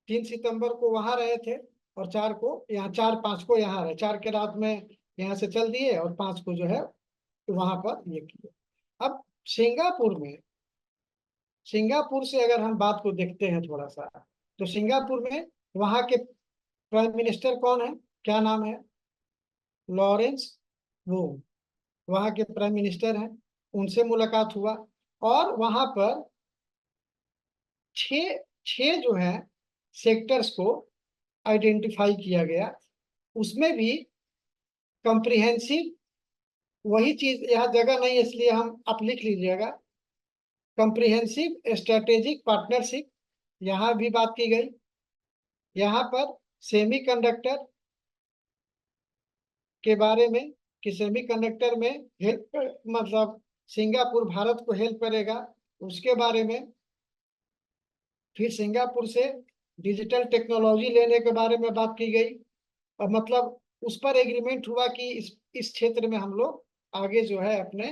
S1: 3 सितंबर को वहां रहे थे और 4 5 को यहाँ रहे। 4 के रात में यहाँ से चल दिए और 5 को जो है वहां पर ये किए। अब सिंगापुर में, सिंगापुर से अगर हम बात को देखते हैं थोड़ा सा, तो सिंगापुर में वहां के प्राइम मिनिस्टर कौन है, क्या नाम है? लॉरेंस वोंग वहां के प्राइम मिनिस्टर हैं। उनसे मुलाकात हुआ और वहां पर छह छह जो है सेक्टर्स को आइडेंटिफाई किया गया। उसमें भी कंप्रिहेंसिव, वही चीज यहाँ जगह नहीं है इसलिए हम आप लिख लीजिएगा, कंप्रिहेंसिव स्ट्रेटेजिक पार्टनरशिप यहाँ भी बात की गई। यहाँ पर सेमीकंडक्टर के बारे में कि सेमीकंडक्टर में हेल्प, मतलब सिंगापुर भारत को हेल्प करेगा उसके बारे में। फिर सिंगापुर से डिजिटल टेक्नोलॉजी लेने के बारे में बात की गई और मतलब उस पर एग्रीमेंट हुआ कि इस क्षेत्र में हम लोग आगे जो है अपने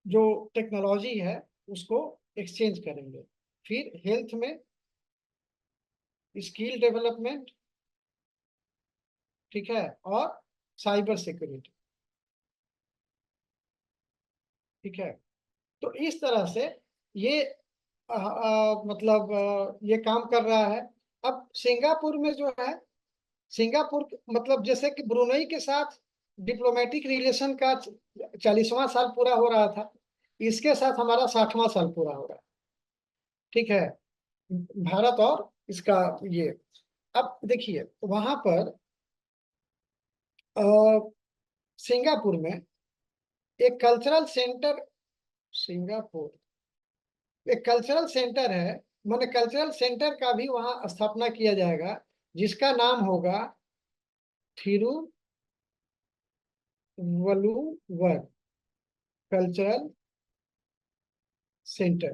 S1: जो टेक्नोलॉजी है उसको एक्सचेंज करेंगे। फिर हेल्थ में स्किल डेवलपमेंट, ठीक है, और साइबर सिक्योरिटी, ठीक है। तो इस तरह से ये मतलब ये काम कर रहा है। अब सिंगापुर में जो है, सिंगापुर मतलब जैसे कि ब्रुनेई के साथ डिप्लोमेटिक रिलेशन का 40वां साल पूरा हो रहा था, इसके साथ हमारा 60वां साल पूरा हो रहा है, ठीक है, भारत और इसका ये। अब देखिए वहां पर अ, सिंगापुर में एक कल्चरल सेंटर, सिंगापुर एक कल्चरल सेंटर है, माने कल्चरल सेंटर का भी वहां स्थापना किया जाएगा जिसका नाम होगा थिरुवल्लुवर कल्चरल सेंटर।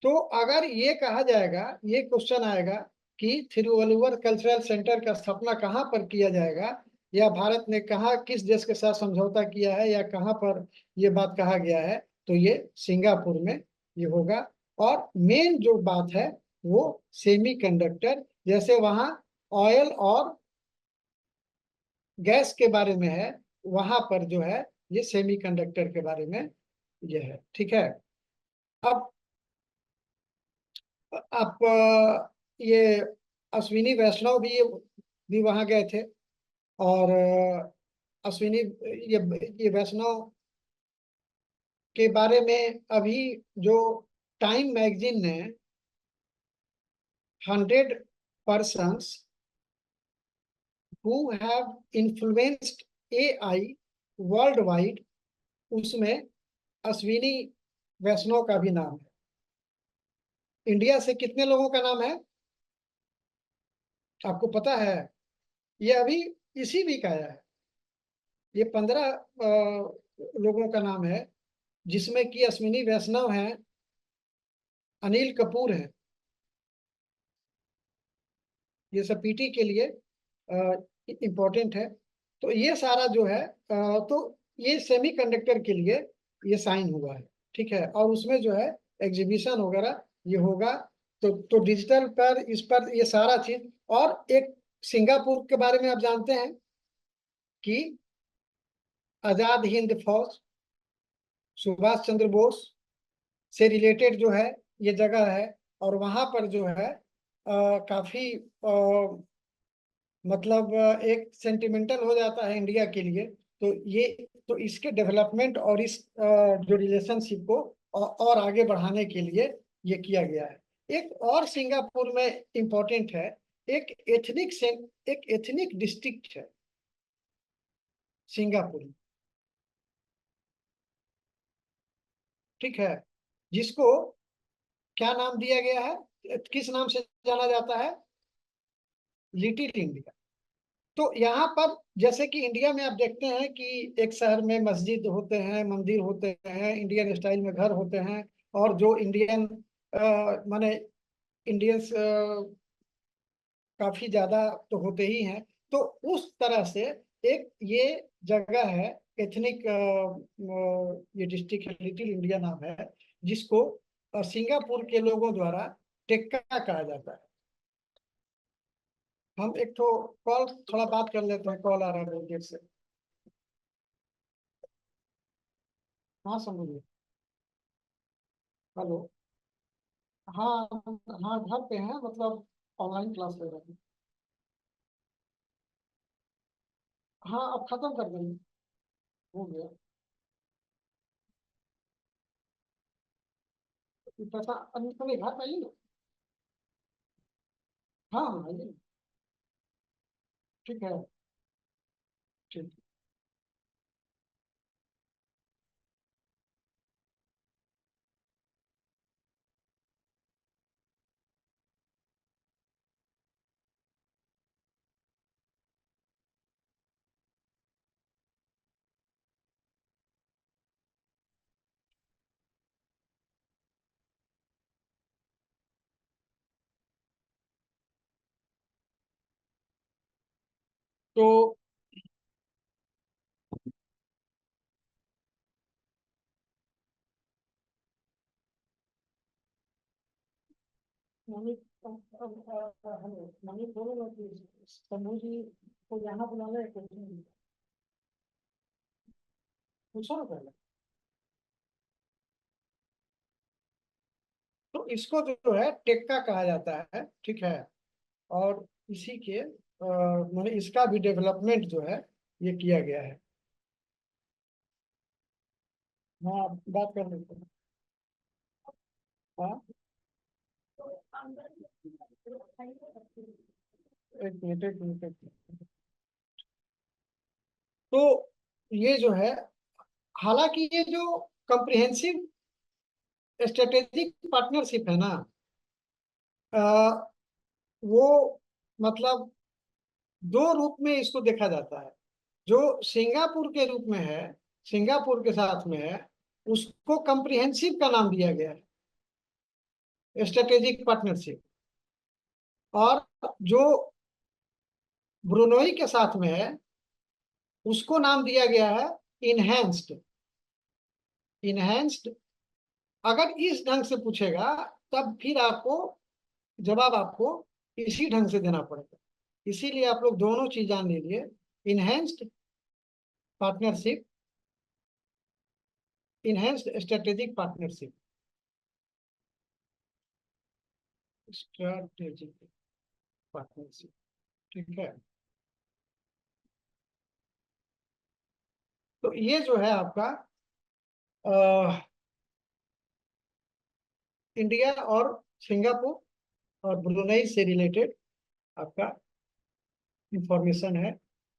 S1: तो अगर ये कहा जाएगा, ये क्वेश्चन आएगा कि थिरुवल्लुवर कल्चरल सेंटर का स्थापना कहाँ पर किया जाएगा, या भारत ने कहा किस देश के साथ समझौता किया है, या कहाँ पर ये बात कहा गया है, तो ये सिंगापुर में ये होगा। और मेन जो बात है वो सेमीकंडक्टर, जैसे वहाँ ऑयल और गैस के बारे में है, वहां पर जो है ये सेमीकंडक्टर के बारे में ये है, ठीक है। अब आप ये अश्विनी वैष्णव भी वहां गए थे और अश्विनी ये वैष्णव के बारे में अभी जो टाइम मैगजीन ने 100 persons who have influenced AI worldwide, उसमें अश्विनी वैष्णव का भी नाम है। इंडिया से कितने लोगों का नाम है आपको पता है? ये अभी इसी वीक आया है। ये 15 लोगों का नाम है जिसमें कि अश्विनी वैष्णव हैं, अनिल कपूर हैं। ये सब पीटी के लिए इम्पोर्टेंट है। तो ये सारा जो है तो ये सेमीकंडक्टर के लिए ये साइन हुआ है, ठीक है। और उसमें जो है एग्जीबिशन वगैरह ये होगा। तो डिजिटल पर इस पर ये सारा चीज। और एक सिंगापुर के बारे में आप जानते हैं कि आजाद हिंद फौज, सुभाष चंद्र बोस से रिलेटेड जो है ये जगह है। और वहां पर जो है काफी मतलब एक सेंटिमेंटल हो जाता है इंडिया के लिए। तो ये तो इसके डेवलपमेंट और इस जो रिलेशनशिप को और आगे बढ़ाने के लिए ये किया गया है। एक और सिंगापुर में इम्पोर्टेंट है, एक एथनिक डिस्ट्रिक्ट है सिंगापुर में, ठीक है, जिसको क्या नाम दिया गया है, किस नाम से जाना जाता है? Little India. तो यहाँ पर जैसे कि इंडिया में आप देखते हैं कि एक शहर में मस्जिद होते हैं, मंदिर होते हैं, इंडियन स्टाइल में घर होते हैं, और जो इंडियन माने इंडियंस काफी ज्यादा तो होते ही हैं। तो उस तरह से एक ये जगह है, एथनिक ये डिस्ट्रिक्ट है, लिटिल इंडिया नाम है, जिसको सिंगापुर के लोगों द्वारा टेक्का कहा जाता है। हम एक तो कॉल थोड़ा बात कर लेते हैं, कॉल आ रहा है बहुत देर से। हाँ समझिए। हेलो। हाँ हाँ, घर पे हैं, मतलब ऑनलाइन क्लास ले रहे हैं। हाँ अब खत्म कर देंगे, हो गया। पैसा अपने घर पे आइए ना। हाँ हाँ आइए, ठीक है, ठीक। तो मम्मी हेलो, मम्मी बोलो ना कि शंभू जी को यहाँ बुलाना है, पूछो ना पहले। तो इसको जो है टेक्का कहा जाता है, ठीक है। और इसी के मैंने इसका भी डेवलपमेंट जो है ये किया गया है। हाँ बात कर लेते हैं। हाँ एक मिनट एक मिनट एक मिनट। तो ये जो है, हालांकि ये जो कंप्रिहेंसिव स्ट्रेटेजिक पार्टनरशिप है ना, अ, वो मतलब दो रूप में इसको देखा जाता है। जो सिंगापुर के रूप में है, सिंगापुर के साथ में है, उसको कंप्रिहेंसिव का नाम दिया गया है, स्ट्रेटेजिक पार्टनरशिप। और जो ब्रुनोई के साथ में है, उसको नाम दिया गया है इनहेंस्ड। इनहेंस्ड अगर इस ढंग से पूछेगा, तब फिर आपको जवाब आपको इसी ढंग से देना पड़ेगा। इसीलिए आप लोग दोनों चीज जान लीजिए, enhanced partnership, enhanced strategic partnership, strategic partnership, ठीक है। तो ये जो है आपका इंडिया और सिंगापुर और ब्रुनई से रिलेटेड आपका इंफॉर्मेशन है,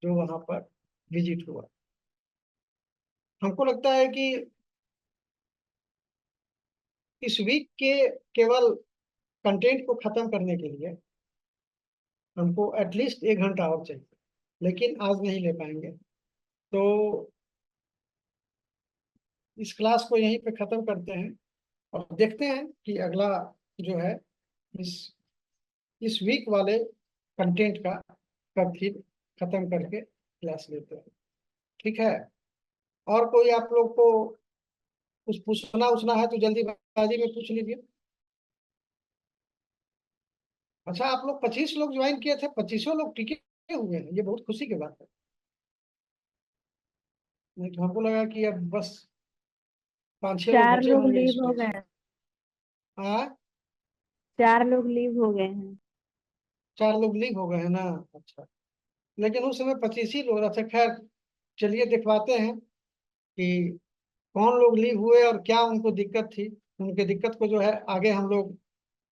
S1: जो वहां पर विजिट हुआ। हमको लगता है कि इस वीक के केवल कंटेंट को खत्म करने के लिए हमको एटलीस्ट 1 घंटा और चाहिए, लेकिन आज नहीं ले पाएंगे। तो इस क्लास को यहीं पे खत्म करते हैं, और देखते हैं कि अगला जो है इस इस वीक वाले कंटेंट का कब फिर खत्म करके क्लास लेते हैं, ठीक है। और कोई आप लोग को कुछ पूछना उछना है तो जल्दीबाजी में पूछ लीजिए। अच्छा, आप लोग 25 लोग ज्वाइन किए थे, 25 लोग टिके हुए हैं, ये बहुत खुशी की बात है। नहीं तो हमको लगा कि अब बस 5-6 लोग
S4: 4
S1: बचे
S4: लोग
S1: होंगे
S4: लीव हो
S1: इसमें।
S4: गए हैं।
S1: हाँ
S4: 4 लोग लीव हो गए हैं।
S1: 4 लोग लीव हो गए हैं ना, अच्छा। लेकिन उस समय 25 ही लोग, अच्छा खैर, चलिए दिखवाते हैं कि कौन लोग लीव हुए और क्या उनको दिक्कत थी। उनके दिक्कत को जो है आगे हम लोग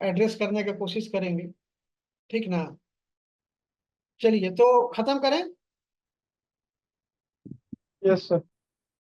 S1: एड्रेस करने की कोशिश करेंगे, ठीक ना। चलिए तो खत्म करें।
S6: Yes sir.